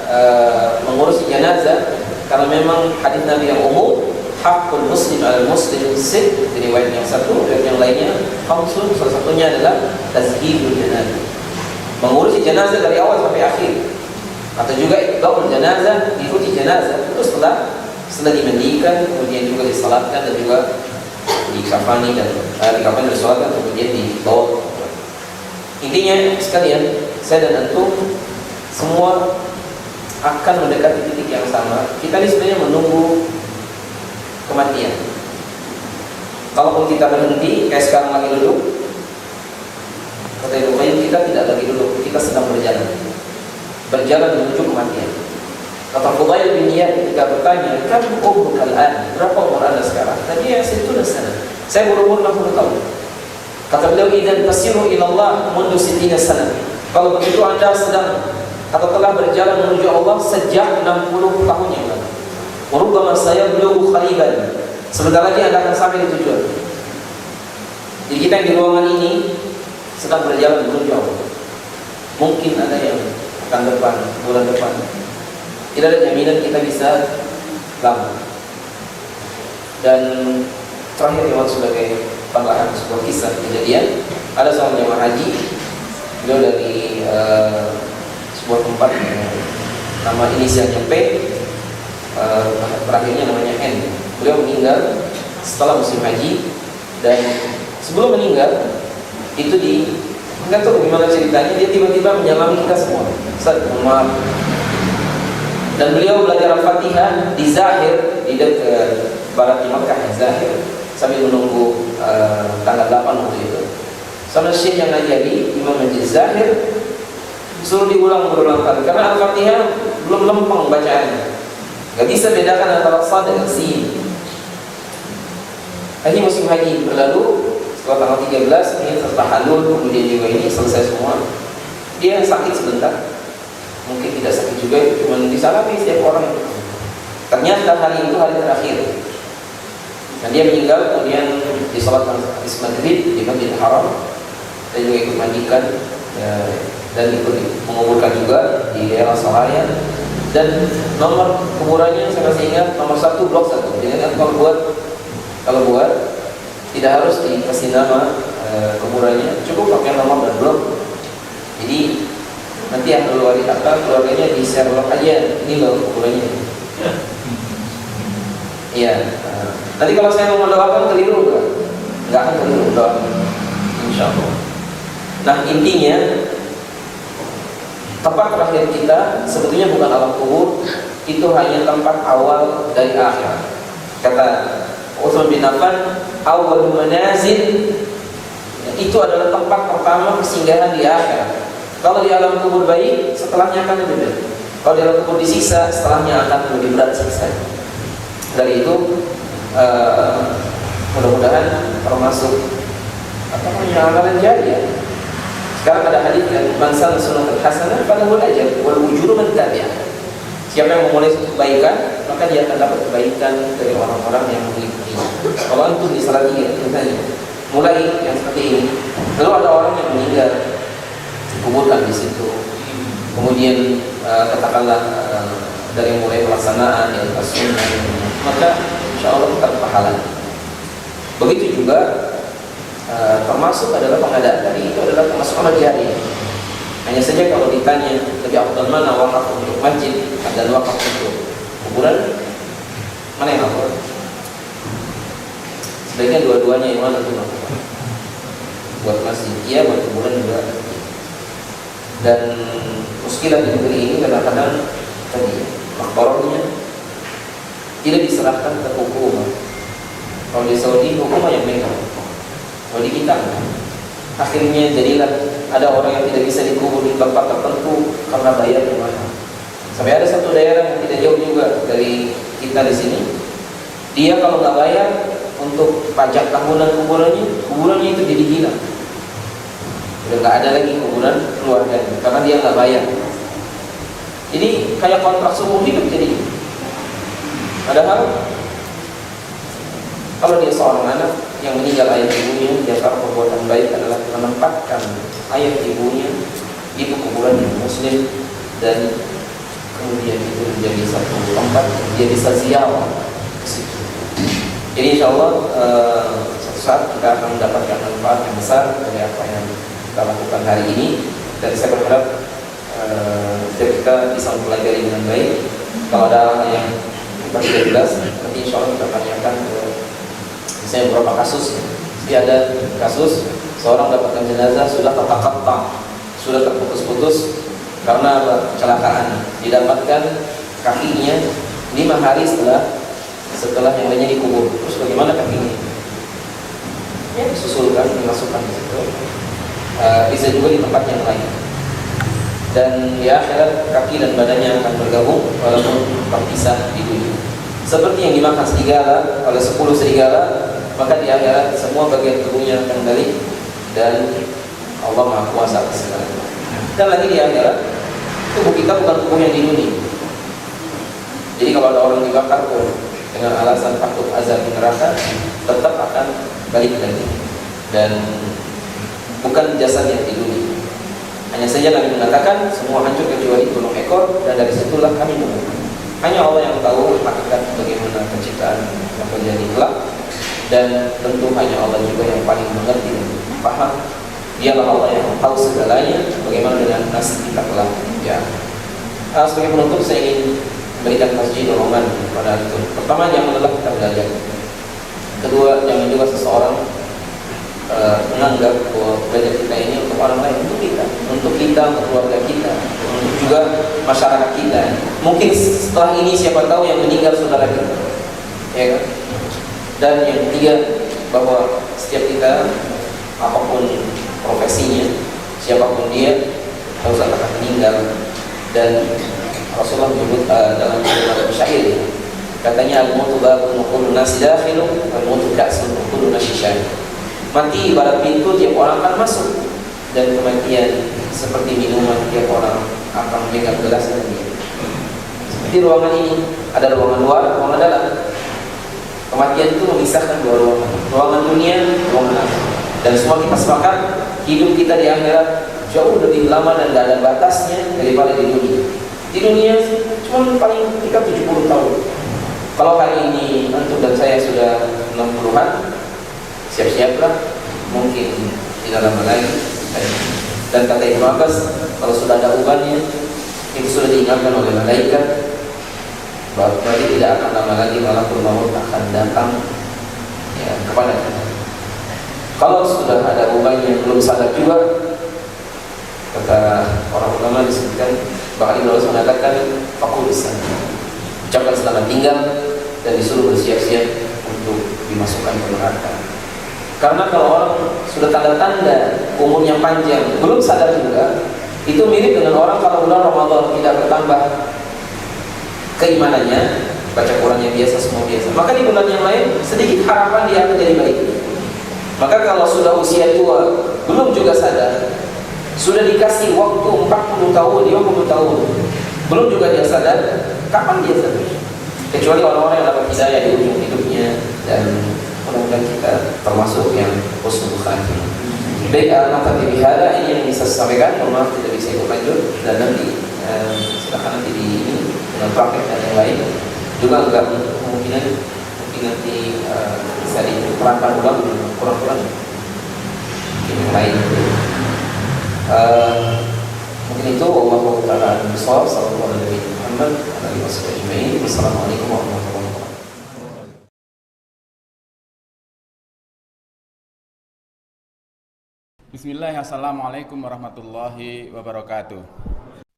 mengurus jenazah, karena memang hadis Nabi yang umum, hakul muslim al muslim sid, di riwayat yang satu, riwayat yang lainnya khamsun, salah satunya adalah tazhibul janazah, mengurus jenazah dari awal sampai akhir, atau juga iqamul janazah, diikuti jenazah itu setelah dimandikan, kemudian juga disalatkan dan juga dikafani dan disalatkan, kemudian dibawa. Intinya sekalian, saya dan antum semua akan mendekati titik yang sama. Kita ini sebenarnya menunggu kematian. Kalaupun kita berhenti, kayak sekarang lagi duduk, kata Ibnu Qayyim, kita tidak lagi duduk, kita sedang berjalan menuju kematian. Kata Fudail bin Iyad ketika bertanya, "Kam umruka al-an?" Berapa umur Anda sekarang? Tadi ya situna sana. Saya berumur 60 tahun. Kata beliau, "Idzan tasiru ila Allah mundu 60 sana." Kalau begitu Anda sedang atau telah berjalan menuju Allah sejak 60 tahun yang lalu. Warubbama sayablu khaliban. Sebentar lagi Anda akan sampai di tujuan. Jadi kita yang di ruangan ini sedang berjalan menuju Allah. Mungkin ada yang akan depan, bulan depan. Tidak ada jaminan kita bisa lama. Dan terakhir yang sebagai tambahan sebuah kisah kejadian, ada seorang jemaah haji, beliau dari sebuah tempat nama inisialnya P, terakhirnya namanya N. Beliau meninggal setelah musim haji, dan sebelum meninggal itu nggak tahu gimana ceritanya, dia tiba-tiba menyalami kita semua. Ustaz, maaf. Dan beliau belajar Al-Fatihah di Zahir, di dekat barat di Mekah, Zahir, sambil menunggu tanggal 8 waktu itu. Sama syekh yang ngajari, Imam Masjid Zahir, suruh diulang berulang kali karena Al-Fatihah belum lempeng bacaannya. Gak bisa bedakan antara sa dengan sin. Ini musim haji berlalu, setelah tanggal 13 ini setelah halul, kemudian juga ini selesai semua. Dia sakit sebentar, mungkin tidak sakit juga, cuma disalami setiap orang. Ternyata hari itu hari terakhir, dan dia meninggal. Kemudian disolatkan isma maghrib di Masjidil Haram, dan juga ikut mandikan dan ikut menguburkan juga di daerah Soraya. Dan nomor kuburannya saya masih ingat, nomor 1 blok 1. Jadi kan kalau buat tidak harus dikasih nama kuburannya, cukup pakai nomor dan blok. Jadi nanti yang keluarganya di share blok aja, ini loh kuburannya. Iya. Nanti kalau saya mau mendoakan keliru nggak akan keliru doa, insya Allah. Nah intinya, tempat terakhir kita sebetulnya bukan alam kubur, itu hanya tempat awal dari akhirat. Kata Utsman bin Affan, awal manazil, itu adalah tempat pertama persinggahan di akhirat. Kalau di alam kubur baik, setelahnya akan lebih baik. Kalau di alam kubur disiksa, setelahnya akan lebih berat siksa. Dari itu mudah-mudahan termasuk amalan jariah. Sekarang ada hadis yang mansal sunnah hasanah falahul ajr wal ujuru man tabi'ah. Siapa yang memulai kebaikan, maka dia akan dapat kebaikan dari orang-orang yang mengikutinya. Kalau antum di Salatiga misalnya mulai yang seperti ini, lalu ada orang yang meninggal, dikuburkan di situ. Kemudian katakanlah dari mulai pelaksanaan yang sunnah, maka insya Allah kita pahala. Begitu juga termasuk adalah pengadaan dari itu adalah termasuk amal jariah. Hanya saja kalau ditanya lebih afdal mana, wakaf untuk masjid dan wakaf untuk kuburan, mana yang afdal? Sebaiknya dua-duanya yang mana tuh? Buat masjid iya, buat kuburan juga. Dan muskilah di negeri ini kadang-kadang tadi makbarahnya tidak diserahkan ke hukum. Kalau di Saudi hukum yang megang, kalau di kita akhirnya jadilah ada orang yang tidak bisa dikubur di tempat tertentu karena bayarnya mahal. Sampai ada satu daerah yang tidak jauh juga dari kita di sini, dia kalau nggak bayar untuk pajak tahunan kuburannya itu jadi gila. Udah nggak ada lagi kuburan keluarganya karena dia nggak bayar. Jadi kayak kontrak seumur hidup jadi. Padahal kalau dia seorang anak yang meninggal ayah ibunya, di antara perbuatan baik adalah menempatkan ayah ibunya itu kuburan yang muslim, dan kemudian itu menjadi satu tempat dia bisa ziarah ke situ. Jadi insya Allah suatu saat kita akan mendapatkan manfaat yang besar dari apa yang kita lakukan hari ini, dan saya berharap kita bisa mempelajari dengan baik. Kalau ada hal yang kita tidak jelas, nanti insya Allah kita tanyakan ke misalnya beberapa kasus. Jadi ada kasus seorang dapatkan jenazah sudah tertakat, sudah terputus-putus karena kecelakaan, didapatkan kakinya 5 hari setelah yang lainnya dikubur. Terus bagaimana kakinya? Ya disusulkan, dimasukkan di situ. Bisa juga di tempat yang lain. Dan ya akhirat kaki dan badannya akan bergabung walaupun terpisah di dunia. Seperti yang dimakan serigala oleh 10 serigala, maka di akhirat semua bagian tubuhnya akan kembali, dan Allah Maha Kuasa atas segalanya. Dan lagi di akhirat, tubuh kita bukan tubuh yang di dunia. Jadi kalau ada orang dibakar pun dengan alasan takut azab di neraka, tetap akan balik lagi, dan bukan jasad yang di dunia. Hanya saja Nabi mengatakan semua hancur kecuali tulang ekor, dan dari situlah kami mengukur. Hanya Allah yang tahu hakikat bagaimana penciptaan yang terjadi kelak, dan tentu hanya Allah juga yang paling mengerti dan paham. Dialah Allah yang tahu segalanya, bagaimana dengan nasib kita kelak. Ya. Sebagai penutup saya ingin memberikan masjid dorongan pada itu. Pertama, jangan lelah kita belajar. Kedua, jangan juga seseorang menganggap bahwa belajar kita ini untuk orang lain, untuk kita, untuk keluarga kita, untuk juga masyarakat kita. Mungkin setelah ini siapa tahu yang meninggal saudara kita, ya kan? Dan yang ketiga, bahwa setiap kita apapun profesinya, siapapun dia, harus akan meninggal. Dan Rasulullah menyebut dalam syair, katanya al-mautu babun wa kullu nasi dakhilun wal mautu ka'sun wa kullu nasi syarib. Mati ibarat pintu, tiap orang akan masuk, dan kematian seperti minuman, tiap orang akan memegang gelas dan minum. Seperti ruangan ini, ada ruangan luar, ruangan dalam. Kematian itu memisahkan dua ruangan, ruangan dunia, ruangan akhirat. Dan semua kita sepakat hidup kita di akhirat jauh lebih lama dan tidak ada batasnya daripada di dunia. Di dunia cuma paling kita 70 tahun. Kalau hari ini antum dan saya sudah 60-an, siap-siaplah, mungkin tidak lama lagi. Dan kata Ibnu Abbas, kalau sudah ada ubannya, itu sudah diingatkan oleh malaikat, berarti tidak akan lama lagi malakul maut akan datang ya, kepada kita. Kalau sudah ada ubannya belum sadar juga, kata orang ulama disebutkan, bahkan Ibnu Abbas mengatakan fakulisan, ucapkan selamat tinggal, dan disuruh bersiap-siap untuk dimasukkan ke neraka. Karena kalau orang sudah tanda-tanda umurnya panjang, belum sadar juga, itu mirip dengan orang kalau bulan Ramadan tidak bertambah keimanannya, baca Qurannya biasa, semua biasa, maka di bulan yang lain sedikit harapan dia akan jadi baik. Maka kalau sudah usia tua, belum juga sadar, sudah dikasih waktu 40 tahun, 50 tahun, belum juga dia sadar, kapan dia sadar? Kecuali orang-orang yang dapat hidayah di ujung hidupnya, dan mudah-mudahan kita termasuk yang husnul khatimah. Baik, al-Fatihah bihada ini yang bisa saya sampaikan. Mohon maaf tidak bisa ikut lanjut, dan nanti silakan nanti dengan praktek dan yang lain juga enggak kemungkinan mungkin nanti bisa diterangkan ulang kurang-kurang yang lain. Mungkin itu. Wallahu ta'ala a'lam bishawab. Sallallahu alaihi wasallam. Wassalamualaikum warahmatullahi wabarakatuh. Bismillah, assalamualaikum warahmatullahi wabarakatuh.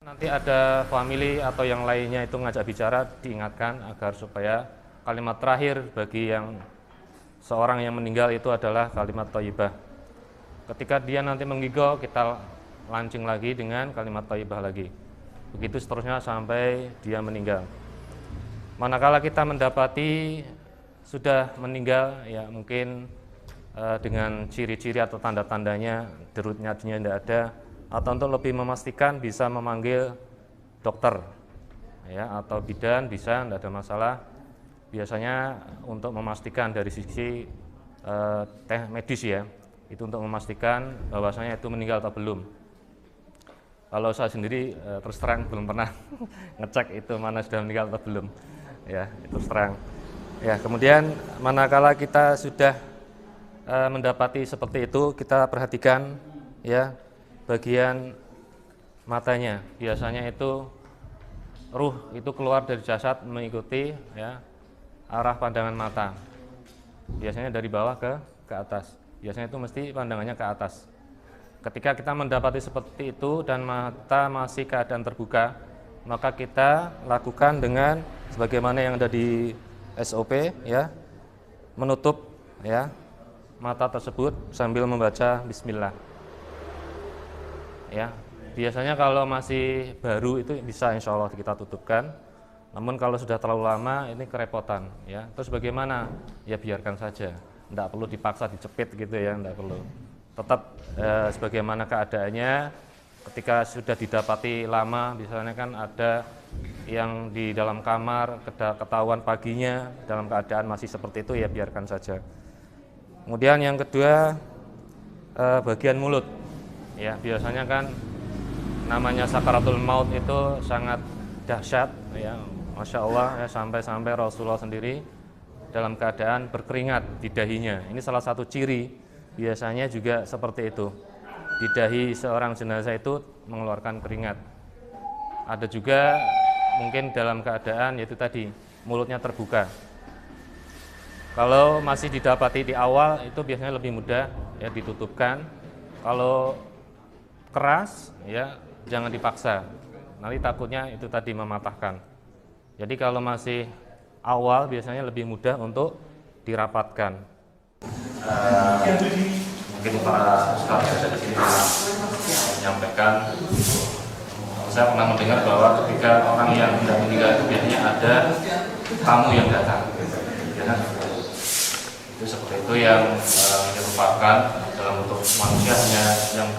Nanti ada family atau yang lainnya itu ngajak bicara, diingatkan agar supaya kalimat terakhir bagi yang seorang yang meninggal itu adalah kalimat thayyibah. Ketika dia nanti menggigau, kita lancing lagi dengan kalimat thayyibah lagi. Begitu seterusnya sampai dia meninggal. Manakala kita mendapati sudah meninggal, ya mungkin dengan ciri-ciri atau tanda-tandanya denyut nadinya tidak ada, atau untuk lebih memastikan bisa memanggil dokter ya, atau bidan bisa, tidak ada masalah. Biasanya untuk memastikan dari sisi medis ya, itu untuk memastikan bahwasanya itu meninggal atau belum. Kalau saya sendiri terus terang belum pernah ngecek itu mana sudah meninggal atau belum ya, itu terus terang ya. Kemudian manakala kita sudah mendapati seperti itu, kita perhatikan ya bagian matanya. Biasanya itu ruh itu keluar dari jasad mengikuti ya arah pandangan mata. Biasanya dari bawah ke atas. Biasanya itu mesti pandangannya ke atas. Ketika kita mendapati seperti itu dan mata masih keadaan terbuka, maka kita lakukan dengan sebagaimana yang ada di SOP ya, menutup ya mata tersebut sambil membaca bismillah. Ya, biasanya kalau masih baru itu bisa insya Allah kita tutupkan. Namun kalau sudah terlalu lama ini kerepotan ya. Terus bagaimana? Ya biarkan saja. Tidak perlu dipaksa dicepit gitu ya, tidak perlu. Tetap sebagaimana keadaannya. Ketika sudah didapati lama, misalnya kan ada yang di dalam kamar ketahuan paginya dalam keadaan masih seperti itu, ya biarkan saja. Kemudian yang kedua bagian mulut. Ya, biasanya kan namanya sakaratul maut itu sangat dahsyat ya. Masya Allah ya, sampai Rasulullah sendiri dalam keadaan berkeringat di dahinya. Ini salah satu ciri biasanya juga seperti itu. Di dahi seorang jenazah itu mengeluarkan keringat. Ada juga mungkin dalam keadaan yaitu tadi mulutnya terbuka. Kalau masih didapati di awal itu biasanya lebih mudah ya ditutupkan. Kalau keras ya jangan dipaksa. Nanti takutnya itu tadi mematahkan. Jadi kalau masih awal biasanya lebih mudah untuk dirapatkan. Mungkin para ustaz yang ada di sini menyampaikan, saya pernah mendengar bahwa ketika orang yang sudah meninggal itu biasanya ada tamu yang datang. Ya, itu seperti itu yang dirupakan dalam bentuk manusia hanya yang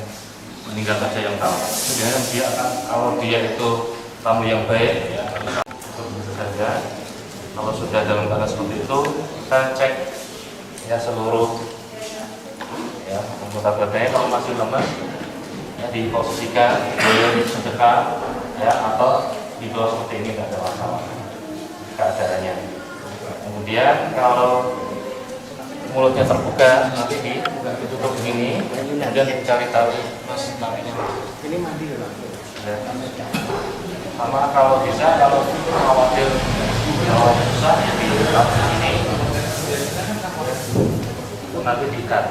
meninggal saja yang tahu. Biasanya dia akan, kalau dia itu tamu yang baik, ya, saja. Kalau sudah dalam keadaan seperti itu, kita cek ya seluruh ya anggota badannya. Kalau masih lemah, ya diposisikan boleh sedekah ya, atau di bawah seperti ini, tidak ada masalah keadaannya. Kemudian kalau mulutnya terbuka, nanti ditutup begini, kemudian dicari tahu mas ini mandi ya. Sama kalau bisa, kalau khawatir susah ya diletak ini, nanti diikat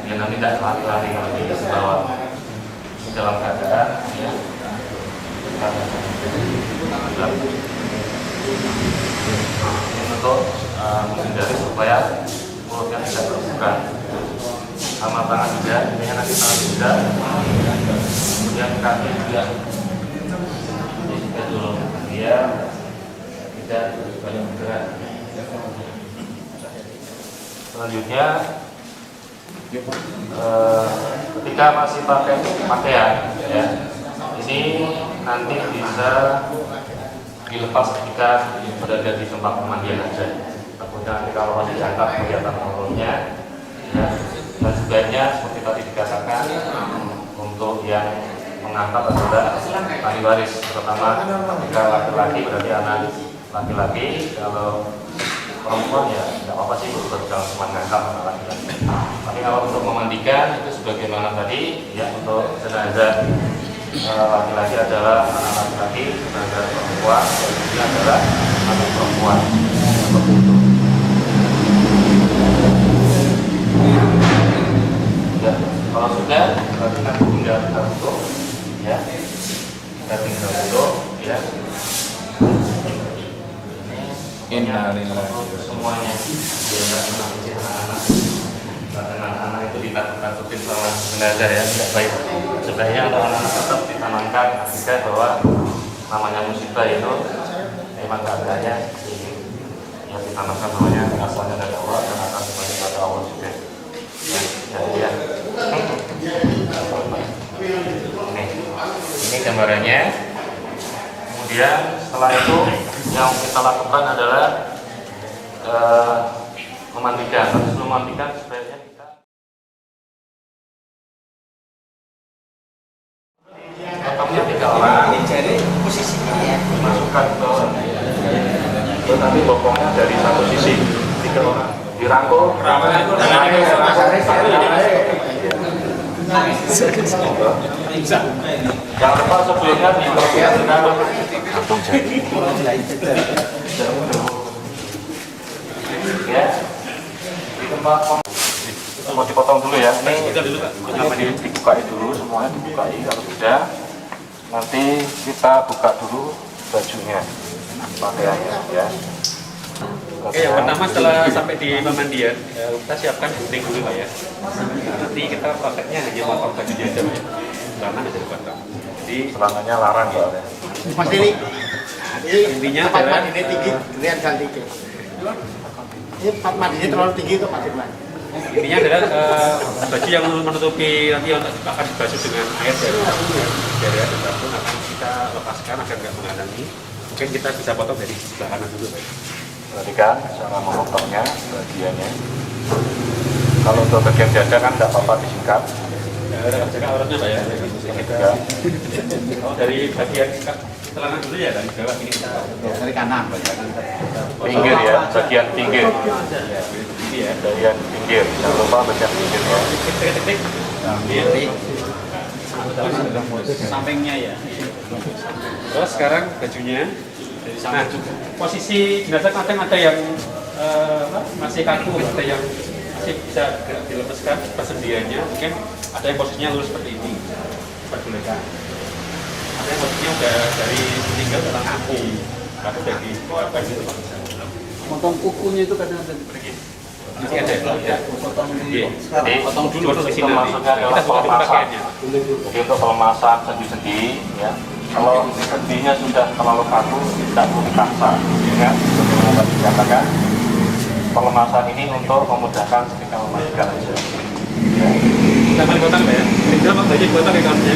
ya, nanti tidak lari lagi ke bawah dalam keadaan ya untuk menghindari supaya mulutnya tidak terbuka. Sama tangan juga, ini nanti tangan juga, kemudian kaki juga dulu dia tidak banyak bergerak. Selanjutnya ketika masih pakai pakaian ya, ini nanti bisa dilepas ketika berada di tempat pemandian aja. Takutnya nanti kalau masih jangkap kelihatan auratnya ya. Dan sebaiknya seperti tadi dikatakan, untuk yang mengangkat adalah ahli waris, terutama jika laki-laki berarti anak laki-laki. Kalau perempuan ya tidak apa-apa sih, jangan cuma mengangkat anak laki-laki. Tapi kalau untuk memandikan itu sebagaimana tadi ya, untuk jenazah laki-laki adalah anak laki-laki, jenazah perempuan ini adalah anak perempuan, seperti itu. Ya, kalau sudah berarti nanti tinggal kita tutup ya, kita tinggal tutup ya. Innalillahi semuanya ya, anak-anak itu ditakut-takutin sama jenazah ya, tidak baik. Sebaiknya untuk anak-anak tetap ditanamkan akidah bahwa namanya musibah itu memang keadaannya ini yang ditanamkan namanya asalnya dari Allah dan akan kembali pada Allah juga. Ya, jadi ya. Ini gambarannya. Kemudian setelah itu yang kita lakukan adalah memandikan. Sebelum memandikan sebaiknya kita potongnya 3 orang. Jadi posisinya ya. Masukkan ke nanti bokongnya dari satu sisi 3 orang. Dirangkul. Jangan lupa sebelumnya dipersiapkan gantung jari. Ya, di tempat mau dipotong dulu ya. Ini dibukai dulu, semuanya dibukai. Kalau sudah, nanti kita buka dulu bajunya, pakaiannya ya. Oke, yang pertama setelah sampai di pemandian, kita siapkan gunting dulu Pak ya. Nah, nanti kita prakteknya hanya potong bajunya aja Pak ya. Celana aja dipotong. Jadi Celananya larang soalnya. Mas ini intinya tempat adalah mandinya tinggi, kemudian ganti ke. Ini tempat mandinya terlalu tinggi untuk Pak Firman. intinya adalah baju yang menutupi nanti yang akan dibasuh dengan air dari air sabun akan kita lepaskan agar nggak menghalangi. Mungkin kita bisa potong dari sebelah kanan dulu Pak. Perhatikan cara memotongnya bagiannya. Kalau untuk bagian dada kan tidak apa-apa disingkat. Ada jaga auratnya Pak ya. Juga Oh, dari bagian celana dulu ya, dari bawah ini kita Dari kanan, Pak. pinggir ya, bagian pinggir, ini ya. bagian pinggir. Jangan lupa bagian pinggir ya. Tik-tik-tik. Ambil. Sampingnya ya. Terus sekarang bajunya. Nah, posisi jenazah kadang ada yang masih kaku, ada yang masih bisa gerak dilepaskan persediaannya. Mungkin ada yang posisinya lurus seperti ini, diperbolehkan. Ada yang posisinya udah dari meninggal ke kaki, kaku dari apa gitu. Potong kukunya itu kadang ada. Masih ada ya. Jadi Potong dulu itu di sini nanti. maksudnya adalah Kita buka dulu pelemasan. pakaiannya. Jadi untuk pelemasan sendi-sendi ya. Kalau sendinya sudah terlalu kaku, tidak perlu dipaksa. Ya, sebagaimana tadi dikatakan, pelemasan ini untuk memudahkan ketika memandikan aja. Ya. Kita paling potong ya. Kita mau baju potong ya kawannya.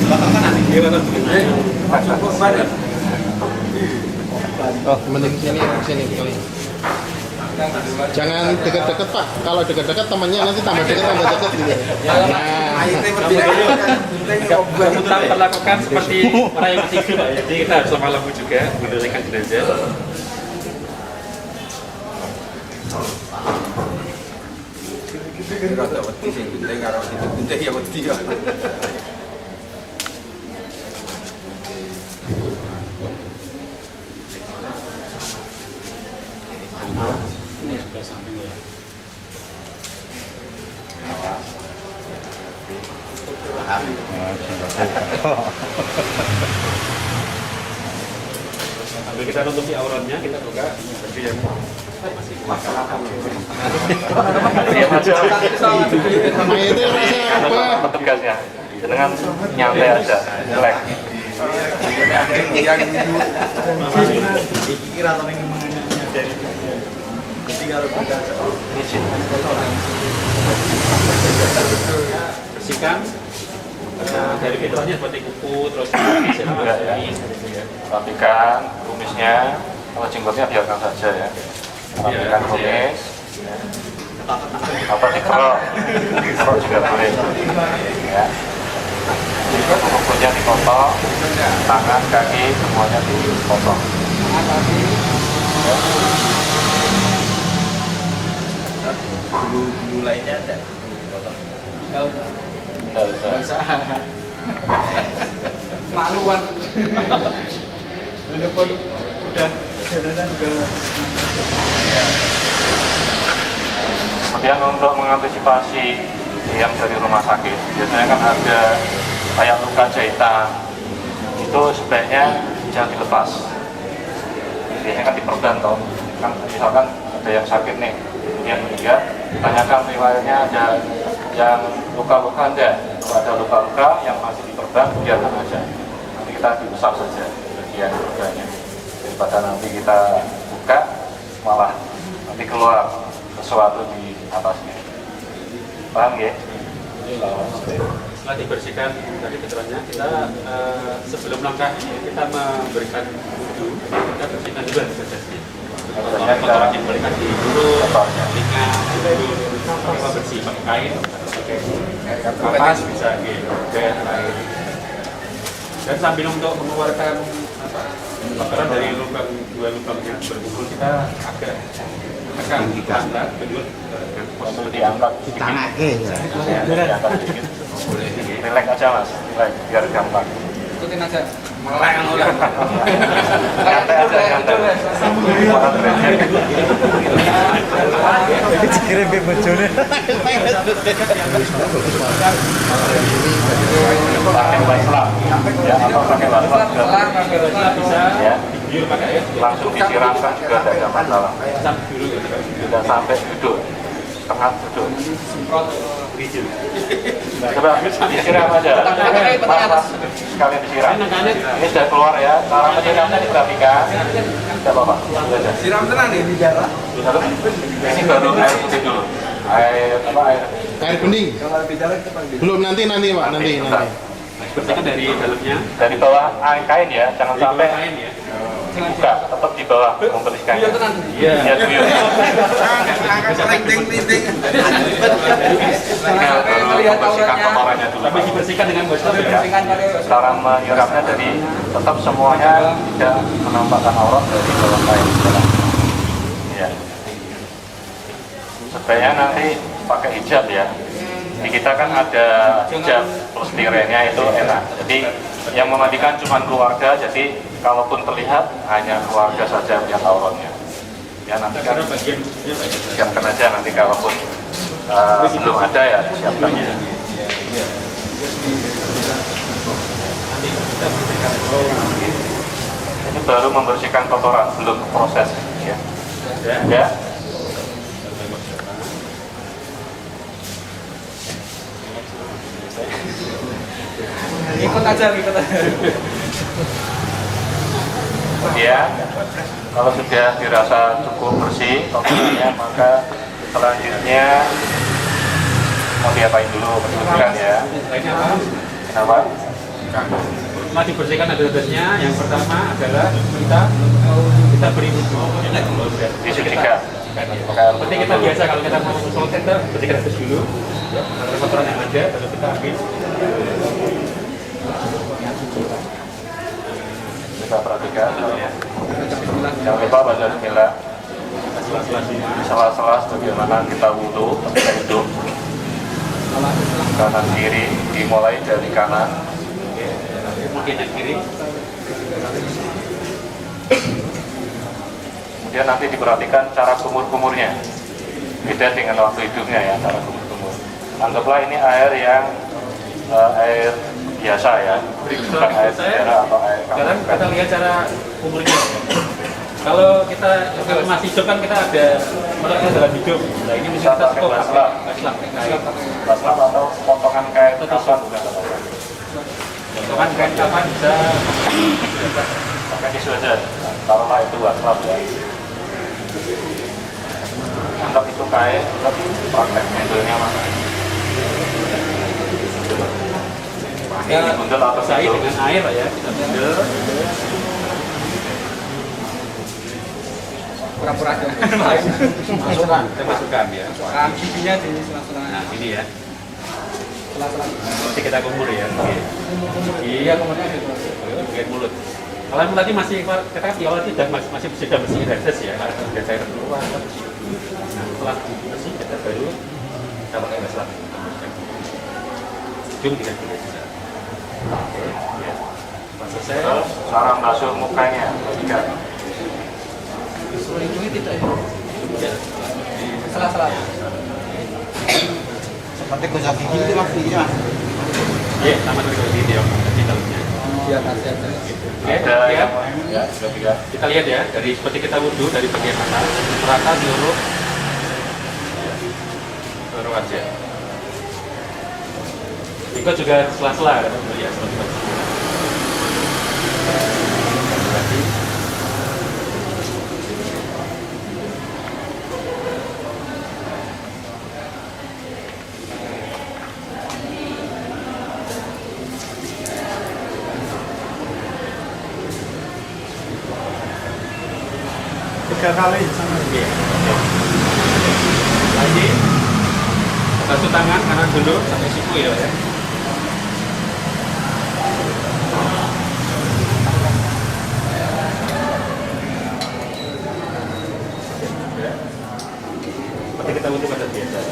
Potong kan nanti. Dia potong dulu. Oh, mending sini kali. Jangan dekat-dekat Pak. Kalau dekat-dekat temannya nanti tambah dekat gitu. Nah, Kita perlakukan seperti orang yang masih hidup, Pak. Jadi kita harus lemah lembut juga menyelesaikan jenazah. Sambil kita nutupi auratnya, kita buka baju yang masih sama itu rasanya apa? Petugasnya dengan nyantai aja, relax. bersihkan dari fitrahnya seperti kuku, terus Enggak ya. Rapikan kumisnya, kalau jenggotnya biarkan saja ya. Rapikan kumis. Atau dikerok, kerok juga boleh. Ya. Kukunya dipotong, tangan, kaki semuanya dipotong. Ya. Bulu lainnya ada. Nggak bisa. Maluan. Kemudian untuk mengantisipasi yang dari rumah sakit, biasanya kan ada kayak luka jahitan, itu sebaiknya jangan dilepas. Biasanya kan diperban toh, kan misalkan ada yang sakit nih, kemudian meninggal, tanyakan riwayatnya ada yang luka-luka enggak. Kalau ada luka-luka yang masih diperban, biarkan aja. Nanti kita diusap saja bagian lukanya, daripada nanti kita buka malah nanti keluar sesuatu di atasnya. Paham ya? Setelah dibersihkan dari kotorannya, kita sebelum langkah kita memberikan wudhu, kita bersihkan juga jasnya. Kotorannya diberikan di mulut, telinga, hidung, kita bersih pakai kain, pakai kapas bisa kayak air. Dan sambil untuk mengeluarkan kotoran dari lubang dua lubang yang berkumpul, kita agak tekan angkat kedua dengan posisi Diangkat Kita ngake ya. diangkat sedikit. Relax aja mas, relax biar gampang. Ikutin aja. Melek kan udah. Santai aja, santai. Kirim ke bojone. Pakai baslah, ya atau pakai baslah juga bisa ya. dibiur pakai air. Langsung disiramkan juga tidak ada masalah. Sampai dulu Tidak sampai duduk, tengah duduk. Coba disiram aja. Mas, sekalian disiram. Ini sudah keluar ya. Cara menyiramnya diperhatikan. Tidak apa-apa. Siram tenang nih di darah. Ini baru air putih dulu. Air apa air? Air bening. Kalau di darah kita panggil. Belum nanti Pak, nanti. bersihkan dari dalamnya, Dari bawah kain ya, jangan dari bawah sampai kain ya. buka, tetap di bawah membersihkannya. Iya tenang. Iya. Ya, tuyul. Ring-ring. Nah, baru Melihat membersihkan auratnya. kotorannya dulu. Tapi dibersihkan dengan gosok ya. Bersihkan pakai Cara menyiramnya jadi tetap semuanya tidak menampakkan aurat dari bawah kain dalam. Ya. Sebaiknya nanti pakai hijab ya. Di kita kan ada hijab plus tirainya itu enak. Jadi yang memandikan cuma keluarga, jadi kalaupun terlihat hanya keluarga saja yang auratnya. Ya nanti kan Karena bagian siapkan aja nanti kalaupun belum ada ya siapkan. Ini baru membersihkan kotoran, belum proses ya. Ya. ikut aja. Kemudian kalau sudah dirasa cukup bersih kotorannya, maka selanjutnya mau diapain dulu bersihkan ya. lainnya apa? Kenapa? Setelah dibersihkan ada-adanya, yang pertama adalah kita beri wudhu. Disucikan. Seperti kita biasa kalau kita mau sholat kita bersihkan habis dulu, kotoran yang ada, lalu kita ambil. Kita perhatikan ya. Jangan lupa baca bismillah. Sela-sela bagaimana kita wudhu ketika hidup. Kanan kiri dimulai dari kanan. Mungkin yang kiri. Kemudian nanti diperhatikan cara kumur-kumurnya. Beda dengan waktu hidupnya ya, cara kumur-kumur. Anggaplah ini air yang air biasa ya, bukan air daerah atau air Sekarang kamar. kita lihat cara umurnya. Kalau kita masih hidup kan kita ada mereka dalam hidup. Nah ini mungkin Bisa kita pakai stop baslah. kain. Baslah atau potongan kain kapan juga nggak apa-apa. Potongan kain kapan bisa Pakai tisu aja. Taruhlah itu baslah ya. Anggap itu kain, tapi praktek modelnya mana? ya, Bundel atau basahi itu? dengan air lah ya. Kita bundel. Pura-pura aja. Masukkan. Kita masukkan ya. Giginya di sela-sela. Nah ini ya. Sela-sela. Nanti kita kumur ya. Iya kumurnya itu. Bagian mulut. Kalau yang tadi masih kita kan di awal tidak masih sudah bersih reses ya. Karena sudah cair keluar. Nah setelah bersih kita baru kita pakai baslah. Ujung tidak boleh bisa. Oke. Ya. Pas selesai. Cara basuh mukanya, perhatikan. Ujungnya tidak ya. Sela-sela. Seperti gosok gigi itu Mas giginya. Iya, sama dengan video di dalamnya. Di atas ya. Oke, Ada ya. yang ya, sudah tiga. Kita lihat ya, dari seperti kita wudhu dari bagian atas rata seluruh wajah. Ikut juga sela-sela kan, ya seperti itu. 3 kali sama. Iya. Lagi basuh tangan kanan dulu sampai siku ya, Pak ya. Seperti kita untuk pada biasa.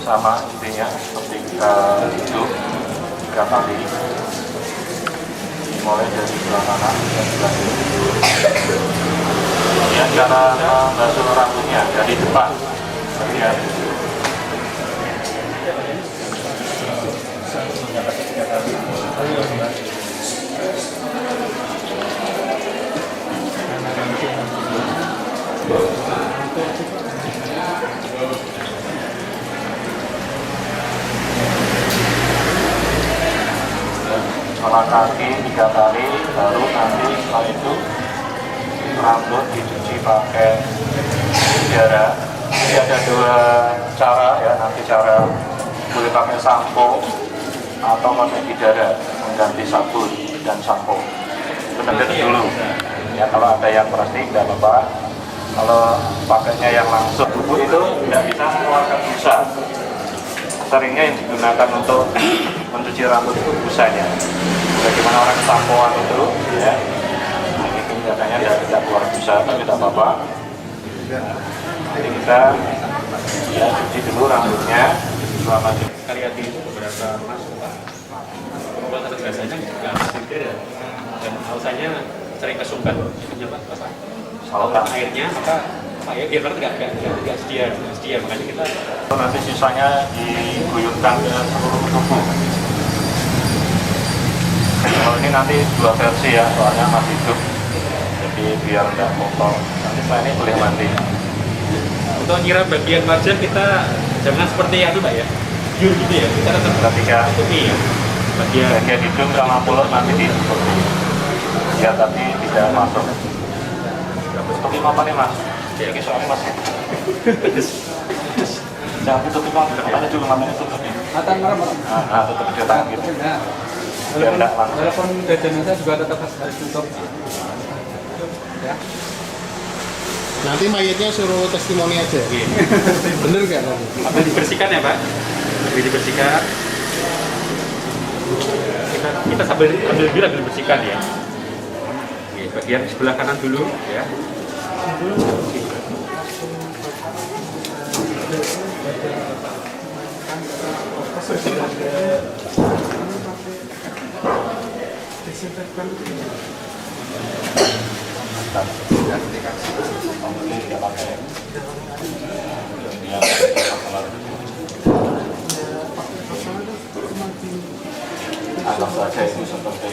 Sama intinya seperti kita hidup 3 kali, mulai dari sebelah kanan dan sebelah kiri. Kemudian cara membasuh rambutnya dari depan, bagian kepala kaki 3 kali, baru nanti setelah itu rambut dicuci pakai udara. Jadi ada 2 cara ya, nanti cara boleh pakai sampo atau pakai bidara mengganti sabun dan sampo. Itu nanti dulu ya, kalau ada yang plastik tidak apa-apa. Kalau pakainya yang langsung, tubuh itu tidak bisa mengeluarkan busa. Seringnya yang digunakan untuk mencuci rambut itu busanya. Bagaimana orang sampoan itu ya, nah, itu biasanya tidak keluar busa, tapi tidak apa-apa. Jadi kita ya cuci dulu rambutnya selama Karyati itu beberapa mas, kalau kata biasanya nggak sedikit ya, dan hausanya sering kesumbat. Penyebab apa? Saluran airnya apa ya, biar nggak sedia, makanya kita nanti sisanya diguyurkan ke seluruh tubuh. Kalau ini nanti 2 versi ya, soalnya masih hidup, jadi biar tidak kotor. Nanti setelah ini boleh mandi. untuk nyiram bagian wajah kita jangan seperti itu Pak ya, jujur gitu ya, kita tetap Ketika tutupi ya bagian hidung sama mulut nanti ditutupi, ya tapi tidak masuk. Tutupi apa nih mas? Jadi soalnya masih. Jangan tutupi mas, katanya juga namanya tutupi. Mata merem. Nah, tutupi di tangan gitu. Nah, Biar tidak langsung. walaupun jajanan saya juga tetap harus tutup. Ya. Nanti mayatnya suruh testimoni aja. Bener nggak nanti? Ambil dibersihkan ya Pak, ambil dibersihkan. Kita sambil bersihkan ya. Oke, bagian sebelah kanan dulu ya. Anggap saja itu seperti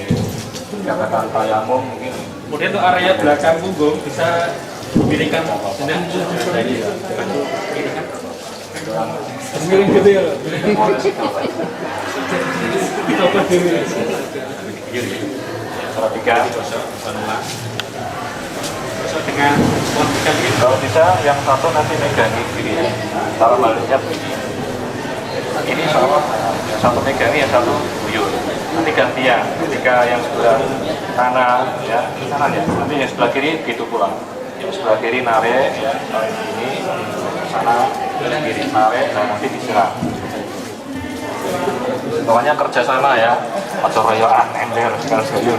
katakan tayamum mungkin. Kemudian untuk area belakang punggung bisa miringkan senak dari miringkan. Miring gitu ya. Perhatikan. Dengan kondisi gitu. Kalau bisa yang satu nanti megangi begini ya. Taruh baliknya begini. Ini sama, yang satu megangi, yang satu guyur. Nanti gantian. Ketika yang sebelah kanan ya, nanti yang sebelah kiri begitu pulang. Yang sebelah kiri narik ya, ini sana kiri narik, dan nanti disiram. Pokoknya kerja sama ya, macam royoan, ember sekali-sekali.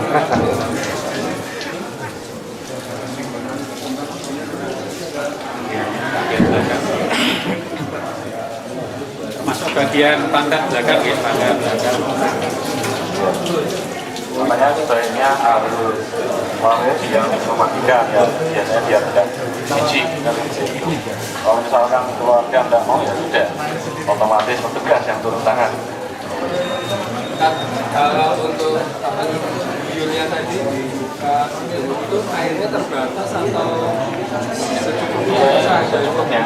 Masuk bagian pantat belakang ya, pantat belakang. Makanya sebaiknya harus yang mematikan ya, biasanya biar tidak licin. Kalau misalkan keluarga tidak mau ya sudah, otomatis petugas yang turun tangan. Kalau untuk Yulia tadi itu airnya terbatas atau secukupnya.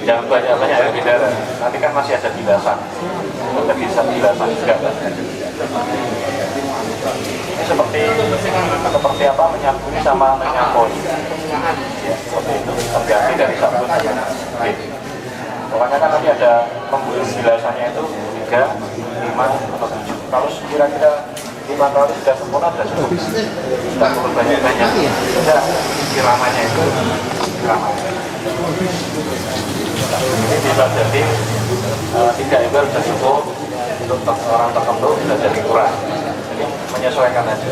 Jangan banyak-banyak ya bidara. Nanti kan masih ada bilasan. Tetap bisa bilasan juga. Ini seperti apa menyambung sama menyampul. Ya, seperti itu. Terganti dari sabun. Pokoknya kan nanti ada pembuluh bilasannya itu 3, 5, atau 7. Kalau kira-kira 5 kali sudah sempurna, sudah cukup. Sudah perlu banyak-banyak. Sudah siramanya itu. Siramanya. Ini bisa jadi 3 ember sudah cukup. Untuk orang tertentu bisa jadi kurang. Jadi menyesuaikan aja.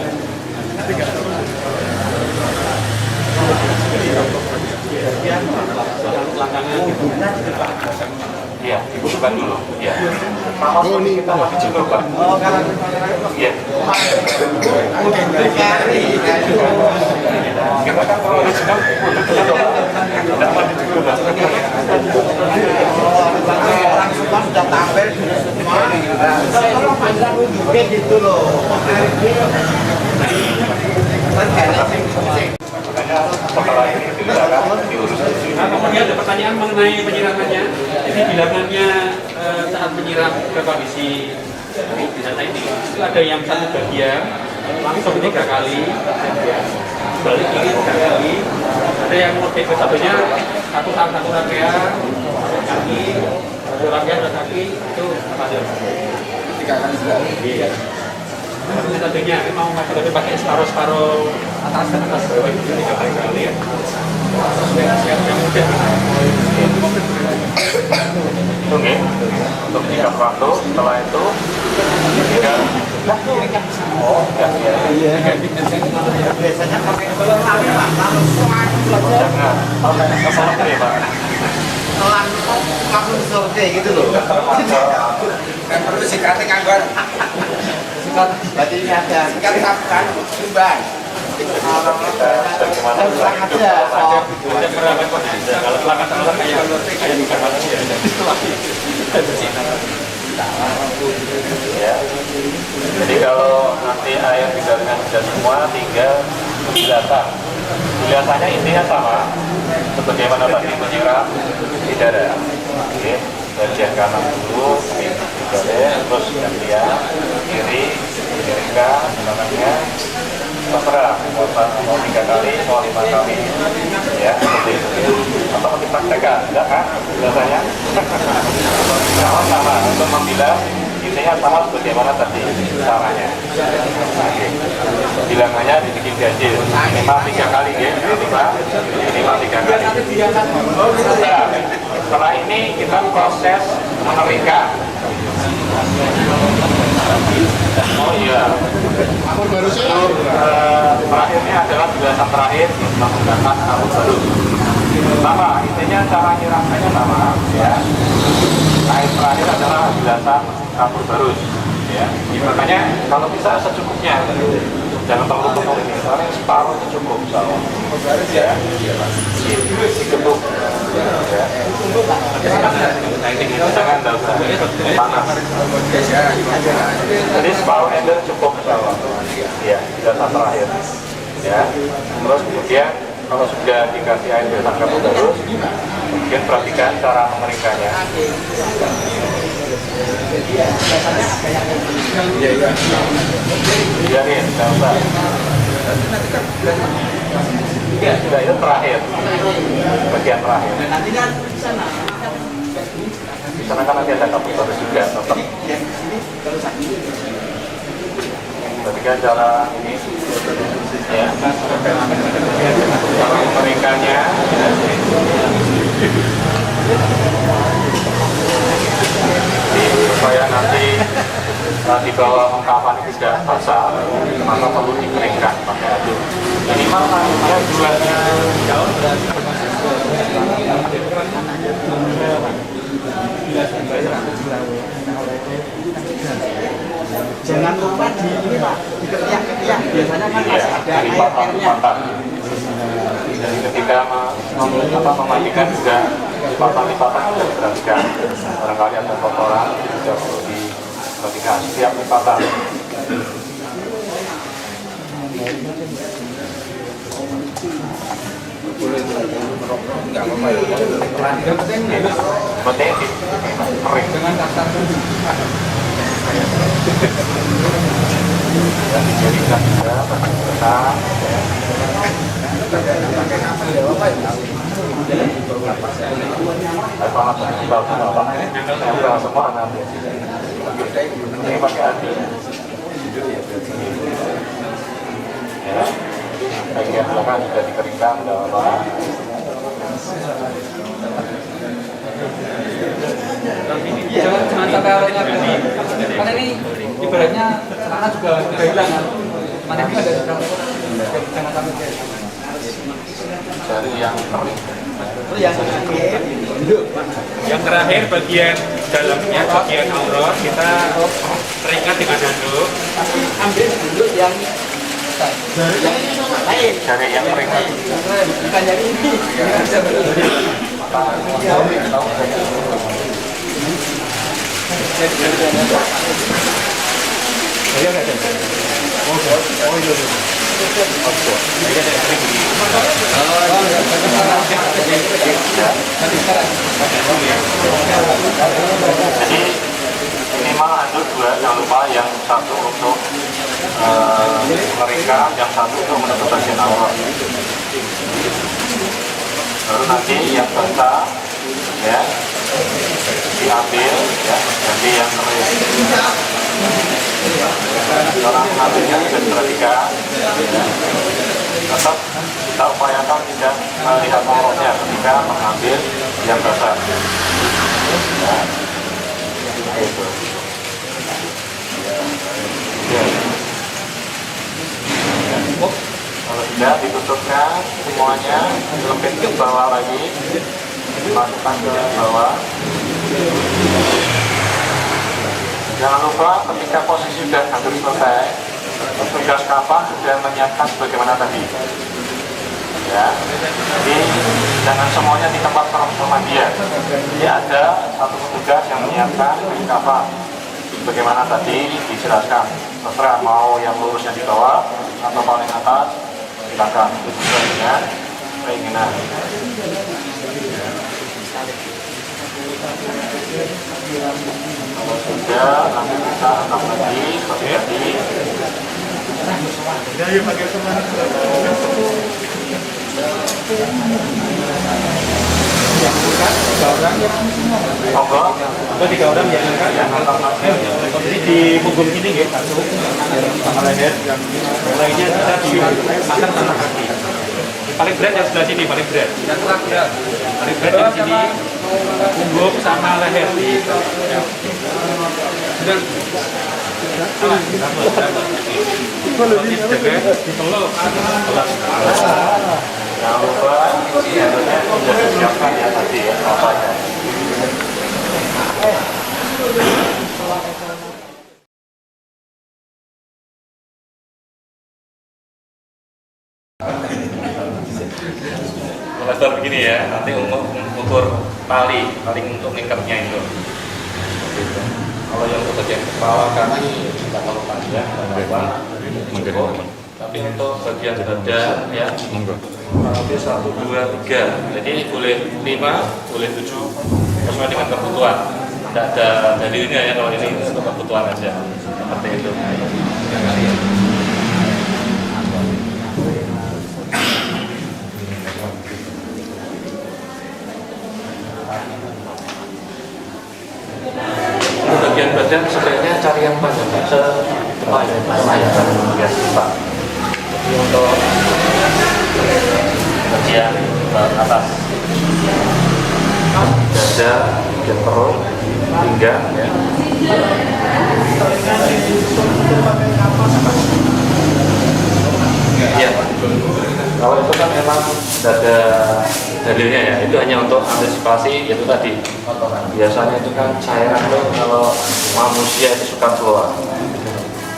Iya, dibutuhkan dulu. Iya. Sama seperti kita masih cukup, Pak. Iya. Kita kan kalau original tidak mandi dulu, Pak. Orang semua sudah tampil semua. Kalau panggilan juga gitu loh. Makanya setelah ini diusahakan diurus. Nah, kemudian ada pertanyaan mengenai penyiramannya. Jadi bilangannya saat menyiram ke kondisi data ini itu ada yang satu bagian langsung 3 kali, balik lagi 3 kali. Ada yang lebih ke satunya satu rangkaian kaki, satu rangkaian kaki itu apa aja? 3 kali sekali. Iya. Satunya mau pakai separuh atas bawah itu 3 kali ya. Oke, untuk jika waktu setelah itu tinggal Biasanya pakai belum lagi Pak. jangan keselak nih Pak. Langsung sorte gitu loh. Kan perlu sikatnya nganggur. Berarti ini ada sikat kan timbang. Bagaimana aja. Kalau pelanggan kayak di kamar ya. Jadi kalau nanti air digaringkan sudah semua, tinggal bilasan. Bilasannya intinya sama, sebagaimana tadi menyiram di dada. Oke, bagian kanan dulu, terus gantian kiri, diringkan, kanannya. Terserah, mau 3 kali, mau 5 kali, ya seperti itu. Atau mau dipraktekkan, enggak kan? Biasanya sama untuk membilas, intinya sama sebagaimana tadi caranya. Oke. Bilangannya dibikin ganjil, minimal 3 kali, ya, minimal 3 kali. Nah, setelah ini kita proses mengeringkan. Oh iya. Terakhirnya adalah bilasan terakhir menggunakan sabun baru. Sama, intinya cara nyiramnya sama, ya. Air terakhir adalah bilasan sabun baru, ya. Makanya kalau bisa secukupnya, jangan terlalu penuh ini, paling separuh itu cukup, ya. Diketuk, ya. Jangan panas. Jadi separuh ember cukup, ya, bilasan terakhir, ya. Terus kemudian kalau sudah dikasih air bilasan sabun baru, kemudian perhatikan cara mengeringkannya. Biarin, tidak usah. Ya, sudah itu terakhir, bagian terakhir. Di sana kan nanti ada kabel baru juga, tetap. Ketika cara ini, ya, cara mengeringkannya. Supaya nanti di bawah ungkapan itu sudah basah, maka perlu dikeringkan pakai aduk. Minimal ya bulannya jauh dari Jangan lupa di ini Pak, diketiak-ketiak. Biasanya kan masih ada air-airnya. Jadi ketika memandikan juga lipatan-lipatan sudah diperhatikan. Barangkali ada kotoran juga perlu diperhatikan setiap lipatan. Penting kering. Dengan kasar. Dan dijadikan juga benang semua nanti. Ini pakai hati. Ya, bagian belakang juga dikeringkan dalam. Jangan sampai orang ngerti. Karena ini ibaratnya celana juga kehilangan. Mana juga ada celana. Jangan sampai Dari yang kering. Yang terakhir bagian dalamnya, bagian aurat kita terikat dengan handuk. ambil dulu yang lain. Dari yang kering. Bukan yang ini. Jadi minimal handuk dua, jangan lupa yang satu untuk mereka, yang satu untuk menutup bagian awal. Baru nanti yang basah ya diambil ya, jadi yang kering. Orang ambilnya juga diperhatikan. Tetap kita upayakan tidak melihat auratnya ketika mengambil yang basah. Ya, itu. Ya. Kalau tidak ditutupkan semuanya, lebih ke bawah lagi, dimasukkan ke bawah. Jangan lupa ketika posisi sudah hampir selesai, petugas kafan sudah menyiapkan bagaimana tadi. Ya, jadi jangan semuanya di tempat pemandian. Jadi ada satu petugas yang menyiapkan kafan. Bagaimana tadi dijelaskan, terserah mau yang lurusnya di bawah atau paling atas, silakan. Itu sesuai dengan keinginan. Kalau sudah, nanti kita angkat lagi seperti tadi. Monggo. Itu 3 orang yang angkat. Jadi di punggung ini ya, satu sama leher, yang lainnya kita dipasang sama kaki. Paling berat yang sebelah sini, paling berat. Paling berat yang sini, punggung sama leher. Sudah. Jangan lupa, sebenarnya sudah disiapkan ya tadi ya, rasanya. Lebar begini ya, nanti ukur tali untuk lingkarnya itu. Kalau yang untuk bagian kepala kaki tidak terlalu panjang, cukup. Tapi untuk bagian dada ya, lebih 1, 2, 3. Jadi boleh 5, boleh 7, sesuai dengan kebutuhan. Tidak ada dalilnya ya kalau ini untuk kebutuhan aja. Seperti itu. Bagian badan sebaiknya cari yang panjang, ya Pak. Jadi untuk bagian atas dada, bagian perut, pinggang ya. Ya, kalau itu kan memang tidak ada dalilnya ya, itu hanya untuk antisipasi itu tadi. Biasanya itu kan cairan itu kalau manusia itu suka keluar.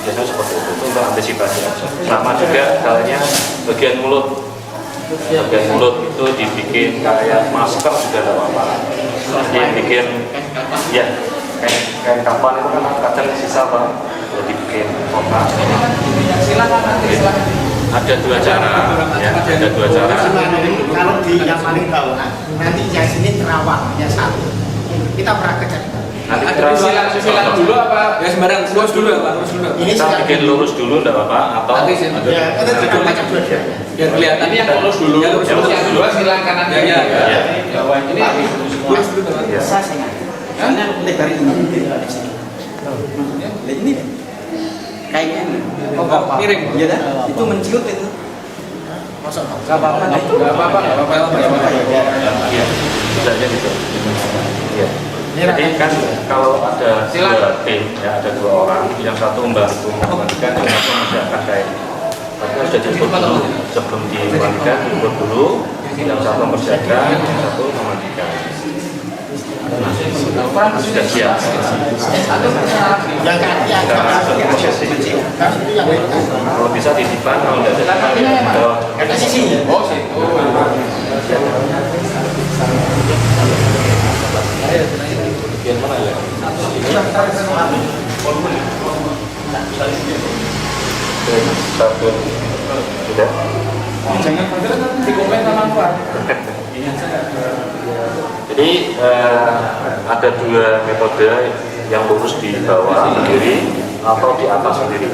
Biasanya seperti itu untuk antisipasi aja. Sama juga halnya bagian mulut. Bagian mulut itu dibikin kayak masker juga tidak apa-apa. Jadi bikin ya kain kapan itu kan kadang sisa Bang, jadi bikin kotak. Silakan nanti silakan. Ada dua cara, ya, ada dua cara. Kalau di yang paling bawah, nanti yang sini terawangnya satu. Kita praktekkan. Nanti Ada silang dulu apa? Ya sembarang lurus dulu apa? Lurus dulu. Ini kita bikin lurus dulu, enggak apa-apa, atau Nanti sih. Ya, kita tidak macam dua-duanya. Biar kelihatan ini yang lurus dulu. Yang lurus dulu. Yang kedua silang kanan kiri. Ya. Bawah ini lurus dulu teman. Biasa sih. Karena lebar ini. Ini kayaknya Oh, miring. iya dah. Itu menciut itu. Masuk. Enggak apa-apa. Enggak apa-apa. Iya, sebenarnya gitu. Iya. Jadi kan kalau ada dua tim, ya ada dua orang, yang satu membantu memandikan, yang satu menyiapkan kain. Mereka sudah dijemput dulu, sebelum dimandikan dijemput dulu, yang satu mempersiapkan, yang satu memandikan. Sudah siap. Yang kaki aja. Kalau bisa disimpan, kalau tidak disimpan, Kaki sisi. Oh, situ. bagian mana ya? Satu, sudah. Jangan dikomen sama Pak. Jadi ada dua metode yang lurus di bawah sendiri atau di atas sendiri.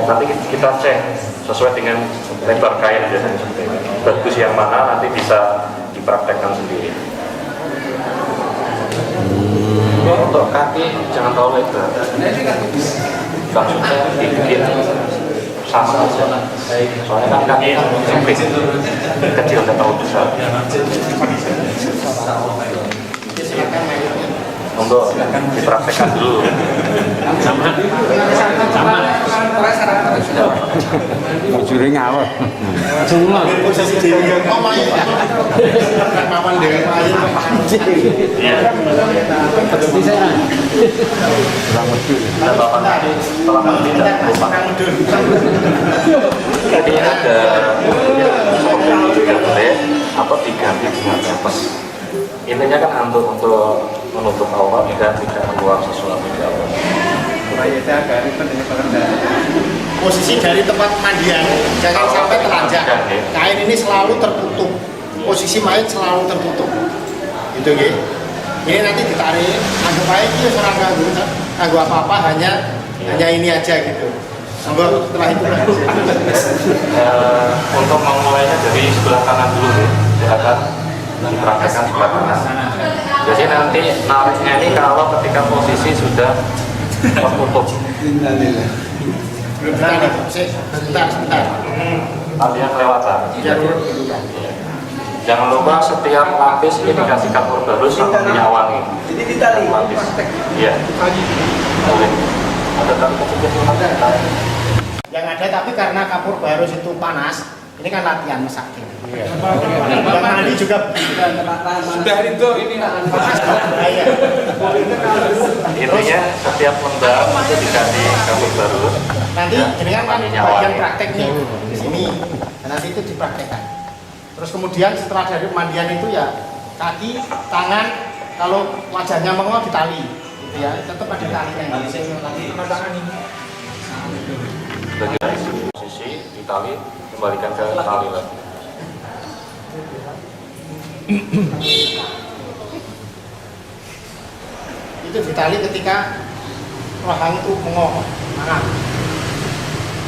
Nanti kita cek sesuai dengan lebar kain biasanya seperti ini. Bagus yang mana nanti bisa dipraktekkan sendiri. Untuk kaki jangan terlalu lebar. Maksudnya dibikin sama aja. Soalnya kan kaki sempit, kecil dan terlalu besar. Untuk dipraktekkan dulu. Juri ngawur. Posisi dewi yang mau main. Kawan dewi main. Iya. Setelah mandi tidak lupa. Jadi ada juga boleh atau diganti dengan nafas. Intinya kan untuk menutup aurat dan tidak keluar sesuatu di aurat. Posisi dari tempat mandian jangan sampai telanjang. Kain ini selalu tertutup. Posisi mayat selalu tertutup. Gitu nggih. Ini nanti ditarik, anggap aja ini seorang ganggu apa-apa, hanya ini aja gitu. Semoga setelah itu untuk memulainya dari sebelah kanan dulu ya. Silakan dipraktekkan sebelah kanan. Jadi nanti nariknya ini kalau ketika posisi sudah tertutup. Sebentar. Artinya kelewatan. Jangan lupa setiap lapis ini dikasih kapur baru sama minyak wangi. Jadi ditali. Lapis. Iya. Boleh. Ada tali kecil Yang ada tapi karena kapur barus itu panas, ini kan latihan masakin. Yang mandi juga Sudah itu ini panas bahaya. intinya setiap lembar itu dikasih kapur baru. Nanti ini kan minyak bagian wangi. praktek nih di sini. Nanti itu dipraktekkan. Terus kemudian setelah dari pemandian itu ya kaki, tangan, kalau wajahnya mengong ditali, gitu ya, tetap ada talinya. Bagian posisi ditali kembalikan ke tali lagi. Itu ditali ketika rahang itu mengong.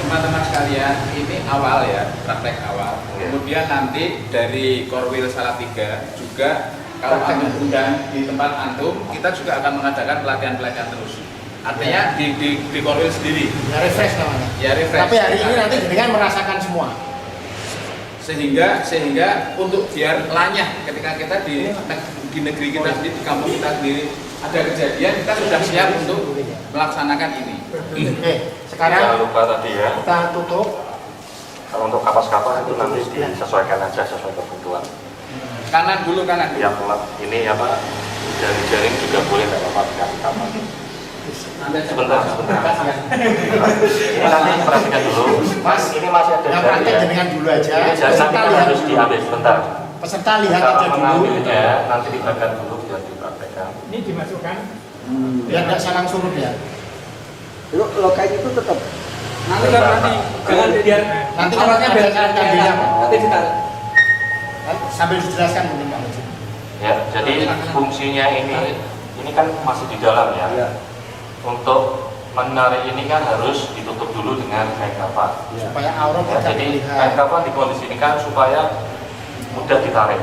Teman-teman sekalian, ini awal ya, praktek awal. Kemudian nanti dari Korwil Salatiga juga kalau antum undang di tempat antum, kita juga akan mengadakan pelatihan-pelatihan terus. Artinya di Korwil sendiri. Ya refresh namanya. Ya refresh. Tapi hari ini nanti jenengan merasakan semua. Sehingga untuk biar lanyah ketika kita di negeri kita sendiri, di kampung kita sendiri ada kejadian, kita sudah siap untuk melaksanakan ini. Oke, sekarang Jangan lupa tadi ya. kita tutup. Kalau untuk kapas-kapas itu nanti disesuaikan aja sesuai kebutuhan. Kanan dulu. Yang ini apa jaring-jaring juga boleh tidak apa-apa dikasih kapas. Sebentar. Ini nanti perhatikan dulu. Mas, ini masih ada Yang jari praktek ya. jenengan dulu aja. Ini jari nanti kan harus diambil sebentar. Peserta lihat Cara aja dulu. mengambilnya nanti dibakar dulu biar dipraktekkan. Ini dimasukkan. Biar tidak salang surut ya. Lokain itu tetap Nanti jangan biar Nanti alatnya biar ngambilnya, Pak. nanti ditarik. Sambil dijelaskan mungkin Pak. Ya, jadi fungsinya ini kan masih di dalam ya. Untuk menarik ini kan harus ditutup dulu dengan kain kapan. Supaya aurat Ya, tidak jadi terlihat. kain kapan dikondisikan supaya mudah ditarik.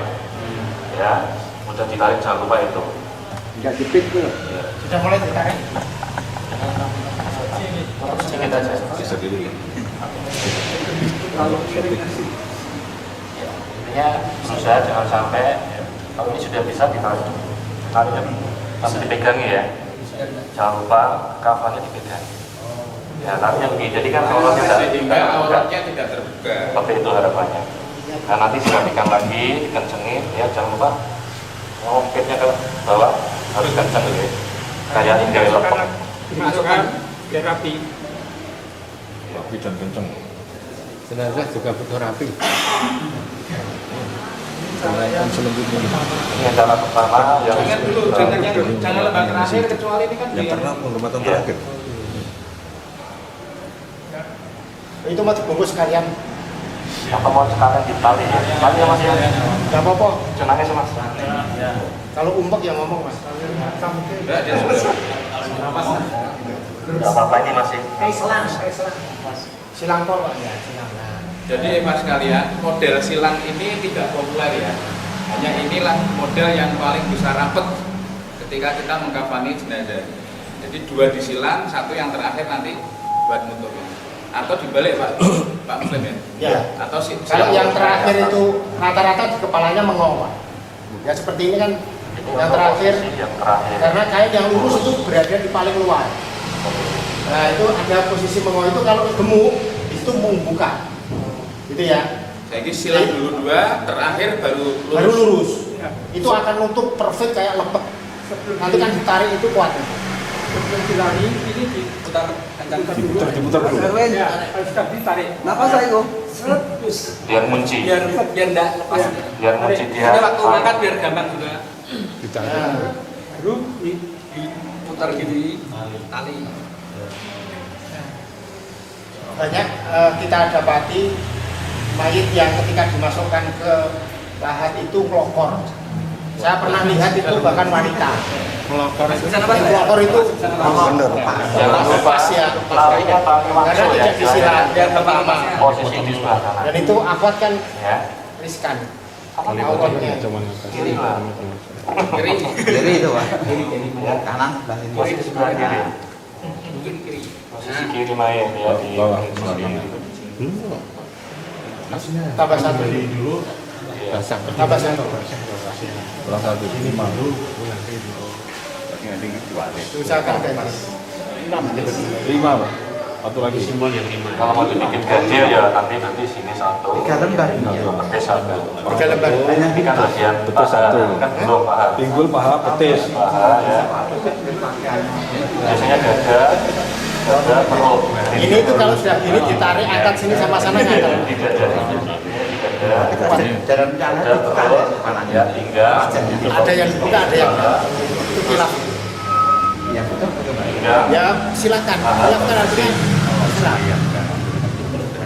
Ya, mudah ditarik, jangan lupa itu. Enggak jepit tuh. Ya, Sudah mulai ditarik. sedikit aja. Bisa dulu. Intinya berusaha jangan sampai kalau ini sudah bisa ditarik. Tariknya masih dipegangi ya. Jangan lupa kafannya dipegang. Ya, tariknya begini. Jadi kan auratnya Sehingga auratnya tidak terbuka. seperti itu harapannya. Nah, nanti diperhatikan lagi, dikencengin ya, jangan lupa ngompetnya ke bawah harus kenceng ya. Kayak tinggal lepek. Dimasukkan biar rapi. Rapi dan kenceng. Jenazah juga butuh rapi. Ini adalah pertama yang Ingat dulu, jangan lembar terakhir kecuali ini kan Yang karena penghormatan Ya. terakhir. Itu mau dibungkus sekalian. apa mau sekalian ditali ya. Tali ya Mas ya. Gak apa-apa. Jenangnya sih Mas. Kalau umpek yang ngomong Mas. enggak dia sudah. Enggak apa-apa ini masih. Silang kol Pak ya, silang. Nah. Jadi Mas sekalian, model silang ini tidak populer ya. Hanya inilah model yang paling bisa rapet ketika kita mengkafani jenazah. Jadi 2 disilang, 1 yang terakhir nanti buat nutup. Atau dibalik Pak Muslim ya. Ya. Atau Kalau yang terakhir itu rata-rata di kepalanya mengong Pak. Ya seperti ini kan yang terakhir. Yang terakhir. Karena kain yang lurus itu berada di paling luar. Nah itu ada posisi mengong itu kalau gemuk itu membuka. Gitu ya. Jadi silang dulu 2, terakhir baru lurus. Baru lurus. Itu akan nutup perfect kayak lepek. Nanti kan ditarik itu kuat. Sebelum dilari ini diputar kencang dulu. Diputar dulu. Sudah ditarik. Napa saya kok? Biar kunci. Biar enggak lepas. Biar kunci dia. Ada waktu angkat biar gampang juga. Nah, Baru diputar gini tali. banyak kita dapati mayit yang ketika dimasukkan ke lahat itu melokor. Saya pernah lihat itu bahkan wanita. Melokor itu Bener. Jangan lupa ya. talinya tali Karena waktu ya. tidak disilang Biar gampang lama. Posisi di sebelah kanan. dan itu akwat kan Ya. riskan. Kali Awalnya. cuman Kiri lah. Kiri. Jadi itu Pak. Ya. Kanan sebelah ini. Posisi sebelah kiri. Mungkin kiri. Posisi kiri mayat ya di bawah. Tambah satu. Pasang. Tambah satu. Kurang satu. Ini malu. Usahakan guys. 5 Pak. Satu lagi. Kalau mau dibikin ganjil ya nanti berarti sini 1. 3 lembar. Petis 1. 3 lembar. Ini kan bagian Betul, paha, 1. kan belum paha. Pinggul, paha, petis. Paha ya. Biasanya dada perut. Ini itu kalau sudah gini ditarik angkat sini sama sana nggak ada. Di dada. Di dada. Dalam jalan Dada perut. Ya hingga. Ada yang dibuka, ada yang itu kilaf. yang betul bagaimana? Hingga. Ya silakan. Silakan artinya. Silakan.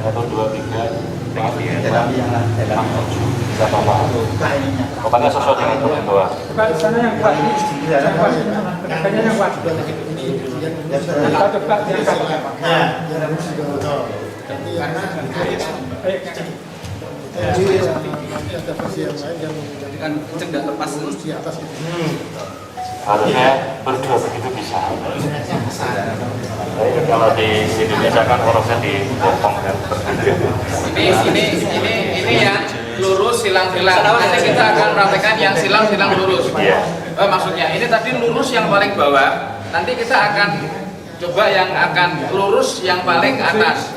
1, 2, 3. Dalam yang dalam Bisa tambah. kainnya. Pokoknya sesuai dengan ketentuan. Coba di sana yang kuat. Yang kuat. Tenaganya yang kuat. Kita coba diangkat. Nah, betul. Karena Jadi kan kenceng nggak lepas terus di atas itu. Harusnya berdua begitu bisa. Tapi kalau di Indonesia kan orangnya dipotong kan. Ini yang lurus silang-silang. Nanti kita akan praktekkan yang silang-silang lurus. Iya. Maksudnya ini tadi lurus yang paling bawah. Nanti kita akan coba yang akan lurus yang paling atas.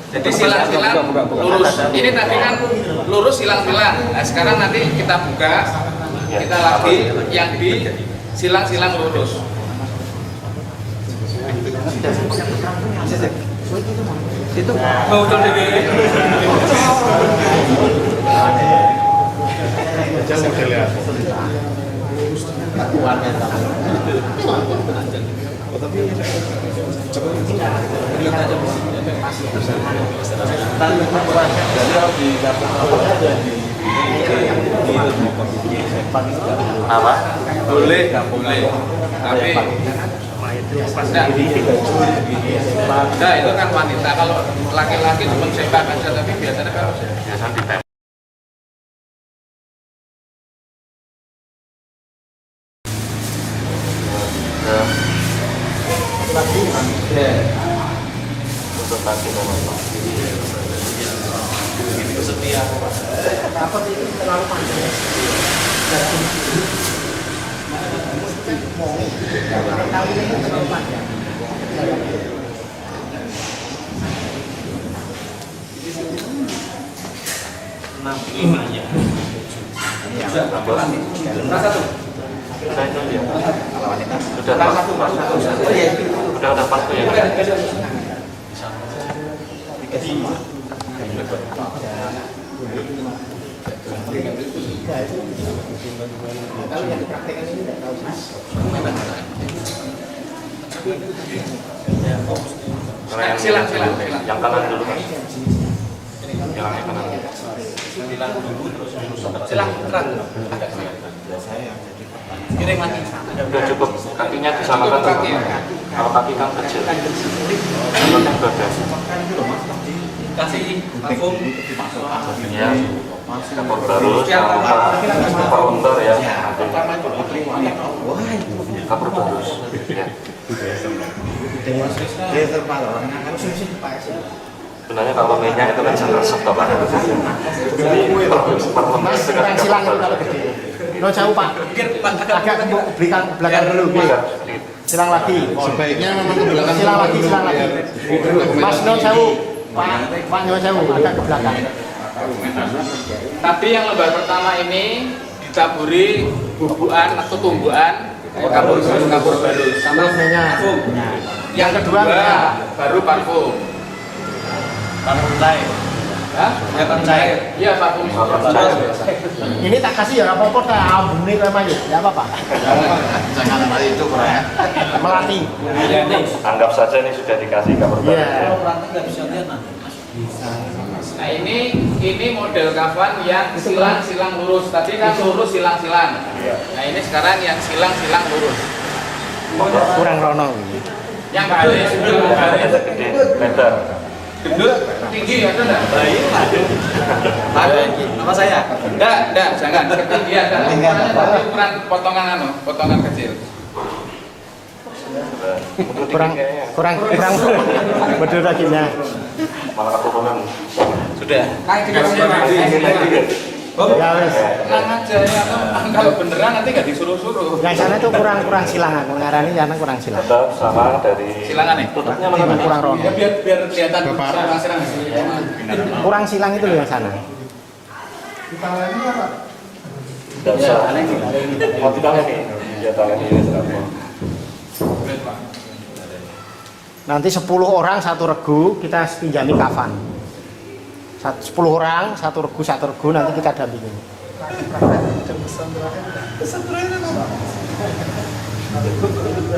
Jadi silang-silang lurus. Ini tadi kan lurus silang-silang. Nah, sekarang nanti kita buka, kita lagi yang di silang-silang lurus. Itu Betul deh. Jangan modelnya. Apa? Boleh, nggak boleh. Tapi nah itu kan wanita. Kalau laki-laki cuma sepak aja, tapi biasanya kalau Biasanya ditempel. Untuk kaki memang. Apa itu terlalu panjang? Kali ini terlalu panjang. Rasa tuh. Saya itu ya. Sudah pas. Sudah ada pas tuh ya. Kalau yang dipraktekkan ini tidak tahu sih. silang. Yang kanan dulu Mas. Yang kanan. Silang terang. Kiring lagi. Sudah cukup. Kakinya disamakan Kaki. Kalau kaki kan kecil. Kalau badan. Kasih parfum. Ya. Kapur baru sama counter ya. Kapur baru. Ya. Sebenarnya kalau minyak itu kan jangan resep Pak. Jadi Mas, kurang silang itu kalau gede. No jauh Pak. Agak berikan belakang dulu. Silang lagi. Sebaiknya memang ke belakang. Silang lagi. Mas no jauh. Pak no jauh agak ke belakang. Tadi yang lembar pertama ini ditaburi bubuan atau tumbuhan kapur baru sama parfum. Yang kedua baru parfum. Parfum cair. Hah? Ya parfum cair. Iya parfum cair. Ini tak kasih ya apa-apa tak ambune kowe mayit. Ya apa-apa. Jangan mati itu kurang ya. Melati. anggap saja ini sudah dikasih kapur baru. Iya. Nah ini model kafan yang silang lurus. Tadi kan lurus silang. Nah ini sekarang yang silang lurus. Kurang rono. Yang garis Gede, lebar. gendut tinggi ada enggak? Apa saya? Enggak, jangan. Ketinggian dan ukuran potongan kecil. Kurang betul dagingnya. Malah keturunan. Sudah. Ya wes. Tenang aja ya. Kalau beneran nanti nggak disuruh-suruh. Yang sana tuh kurang silangan. Ngarani sana kurang silangan. Tetap sama dari Silangan ya? tutupnya mana? Kurang rono. Ya biar kelihatan silang. Kurang silang itu loh yang sana. Tidak usah. Mau ditaleni? Ya taleni berapa? Nanti 10 orang satu regu kita pinjami kafan. 10 orang satu regu nanti kita dampingi.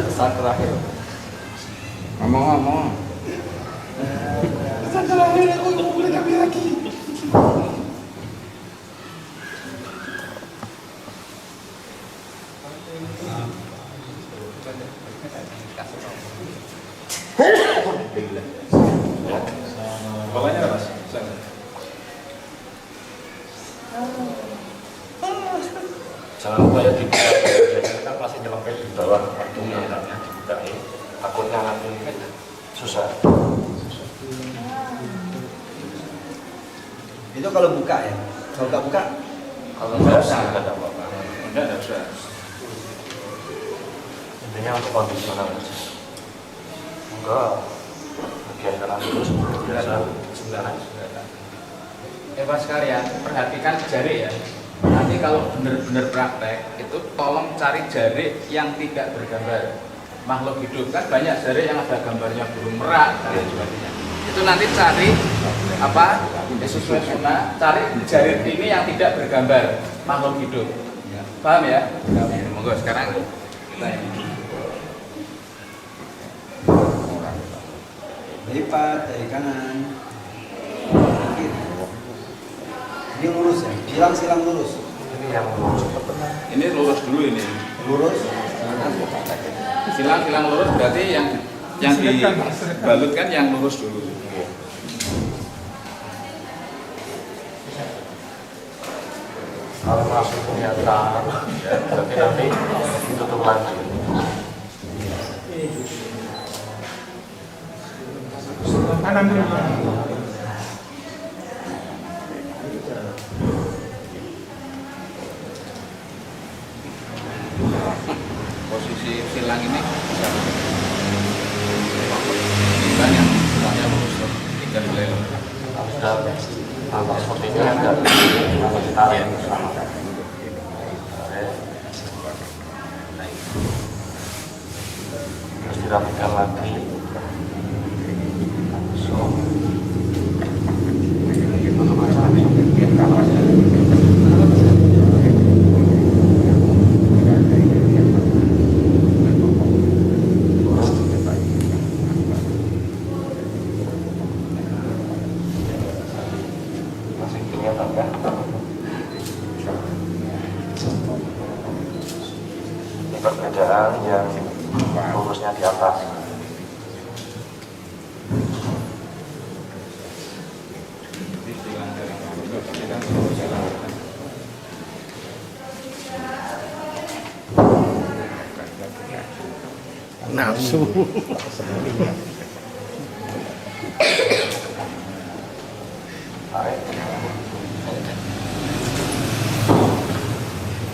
Pesan terakhir. Ngomong. Pesan terakhir aku boleh kami lagi. Bawahnya apa, Mas? Jangan lupa ya dibuka. Biasanya kan masih nyelempet di bawah waktunya dibuka ya. Takutnya nanti susah. Itu kalau buka ya. Kalau nggak buka, Kalau nggak usah, nggak ada apa-apa. Enggak usah. Intinya untuk kondisional aja. Enggak. Bagian kanan dulu seperti biasa. Pak sekalian, perhatikan jari ya. Nanti kalau benar-benar praktek itu tolong cari jari yang tidak bergambar makhluk hidup. Kan banyak jari yang ada gambarnya burung merak dan sebagainya. Itu nanti cari sesuai sunnah, cari jari ini yang tidak bergambar makhluk hidup. Paham ya? Monggo sekarang kita ini. lipat dari kanan. Kiri. Ini lurus ya, silang lurus. Ini yang lurus. Ini lurus dulu ini. Lurus. Silang lurus berarti yang dibalutkan yang lurus dulu. Kalau masuk ternyata berarti nanti ditutup lagi. Kanan dulu. Posisi silang ini silangnya lurus tinggal dilelong. Sudah tampak seperti ini ada kalau ditarik sama. Terus dirapikan lagi. Masih kelihatan kan? Ini perbedaan yang lurusnya di atas. Nafsu. Tarik.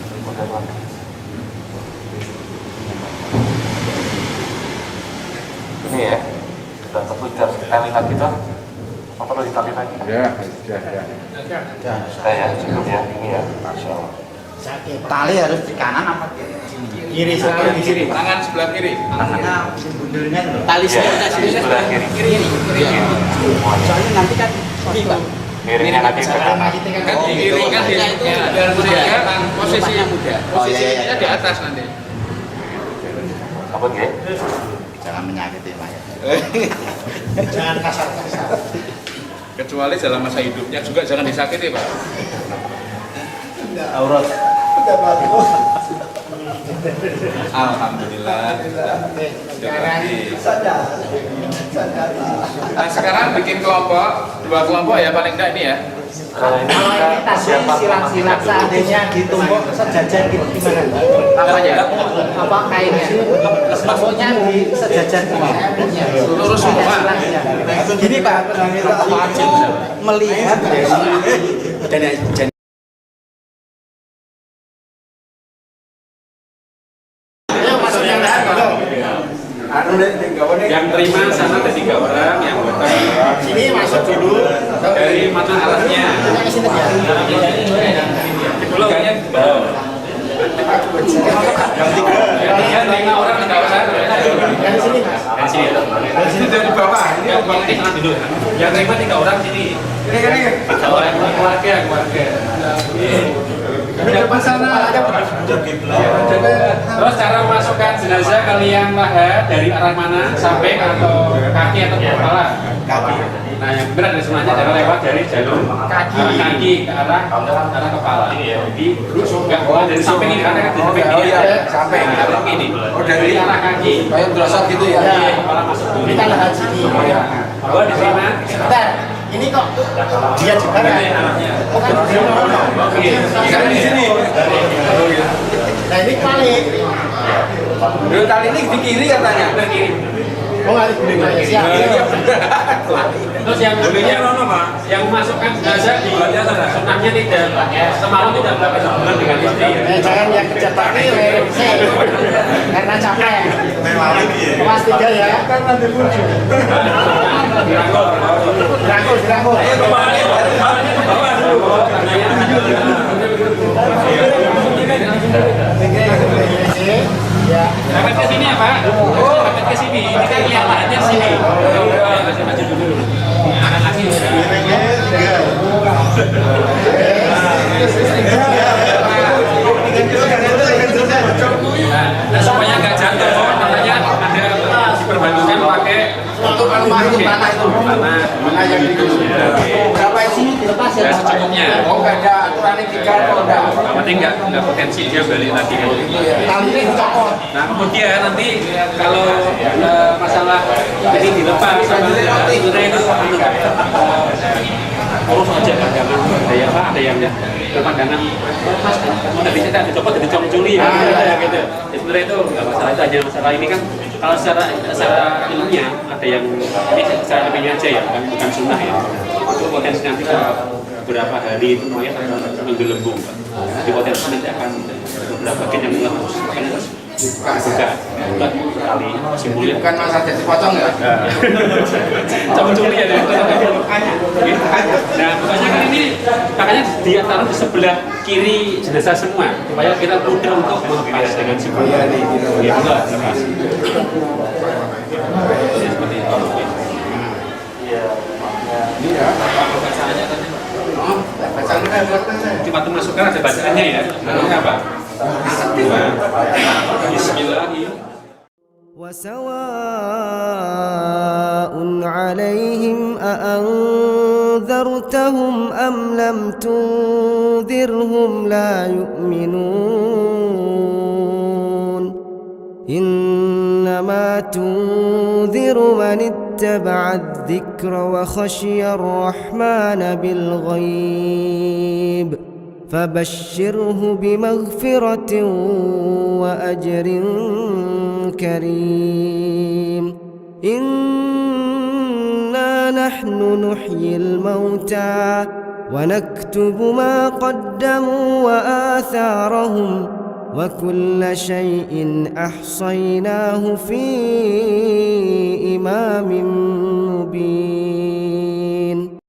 Kemudian lagi. Ini ya, sudah tentu tali lagi tuh. Apa perlu ditali lagi? Ya. Sudah ya, cukup ya, ini ya. Masya Allah. Tali harus di kanan apa kiri? Kiri sekali di sini. Tangan sebelah kiri. Tangannya bundelnya Tali Sebelah kiri. Soalnya nanti kan ini Pak. Miringnya nanti ke kanan. Kan di kiri kan biar mudah posisinya di atas nanti. Apa nggih? Jangan menyakiti mayat. Jangan kasar-kasar. Kecuali dalam masa hidupnya juga jangan disakiti, Pak. Aurat. Alhamdulillah. Nah, sekarang bikin kelompok, 2 kelompok ya paling enggak ini ya. Kalau ini kita persiapan Silang-silang seandainya ditumpuk sejajar gitu gimana? Apanya? Apa kainnya? Maksudnya di sejajar gimana? Lurus semua. Gini Pak, aku melihat dari Yang terima sana ada 3 orang, yang Sini masuk dulu. dari mana alatnya? Tiganya yang 3 terima orang 3 orang. Dari sini Mas. Dari sini. Dari sini dari bawah. Ini bawah ini sana dulu. Yang terima 3 orang sini. Ini. Keluarga. Depan sana ada. Terus cara memasukkan jenazah kalian paha dari arah mana sampai atau kaki atau kepala? Kaki. Nah yang benar dari semuanya adalah lewat dari jalur kaki ke arah kepala. Jadi nggak boleh dari samping ini karena dari samping ini samping ini. Oh dari arah kaki. kayak berasa gitu ya. Kepala masuk dulu. Kita lihat sini. Bahwa di sana. Sebentar. Ini kok dia juga kan? Bukan di sini. Nah ini balik. Dulu kali ini di kiri katanya. Ke kiri. Oh nggak di kiri. Siap. Terus yang yang masukkan jenazah di bagian sunahnya tidak semalam tidak melakukan hubungan dengan istri. Jangan yang kerja pagi karena capek. Kelas 3 ya. Kan nanti muncul. Dirangkul. Ya. Angkat ke sini ya Pak. Angkat ke sini. Ini kan kelihatannya sini. Maju dulu. Angkat lagi. Nah, supaya nggak jatuh, makanya ada diperbantukan pakai itu tanah itu. Tanah yang itu. Berapa isi dilepas ya? Ya secukupnya. Oh, nggak ada aturan yang tinggal atau enggak? Yang penting nggak potensi dia balik lagi kan. Talinya dicopot. Nah kemudian nanti kalau masalah ini dilepas sebenarnya itu urus aja kan, jangan ada yang ada yang pandangan mas udah bisa tak dicopot jadi congculi ya gitu. Ya, sebenarnya itu nggak masalah, itu aja masalah ini kan kalau secara ilmiah ada yang ini secara ilmiah aja ya, bukan sunnah ya. Itu potensi nanti beberapa hari itu mayat akan menggelembung, jadi potensi nanti akan beberapa bagian yang meletus, makanya harus buka kali simpulnya Bukan masa jadi pocong ya? congculi ya. Nah, pokoknya kan ini makanya dia taruh di sebelah kiri jenazah semua supaya kita mudah untuk melepas dengan simpul. Ya, lepas. Seperti itu. Iya. Bacaannya tadi. Oh, bacaannya Cuma masukkan ada bacaannya ya. Namanya apa? Bismillahirrahmanirrahim. وسواء عليهم أأنذرتهم أم لم تنذرهم لا يؤمنون إنما تنذر من اتبع الذكر وخشي الرحمن بالغيب فبشره بمغفرة وأجر كريم إنا نحن نحيي الموتى ونكتب ما قدموا وآثارهم وكل شيء أحصيناه في إمام مبين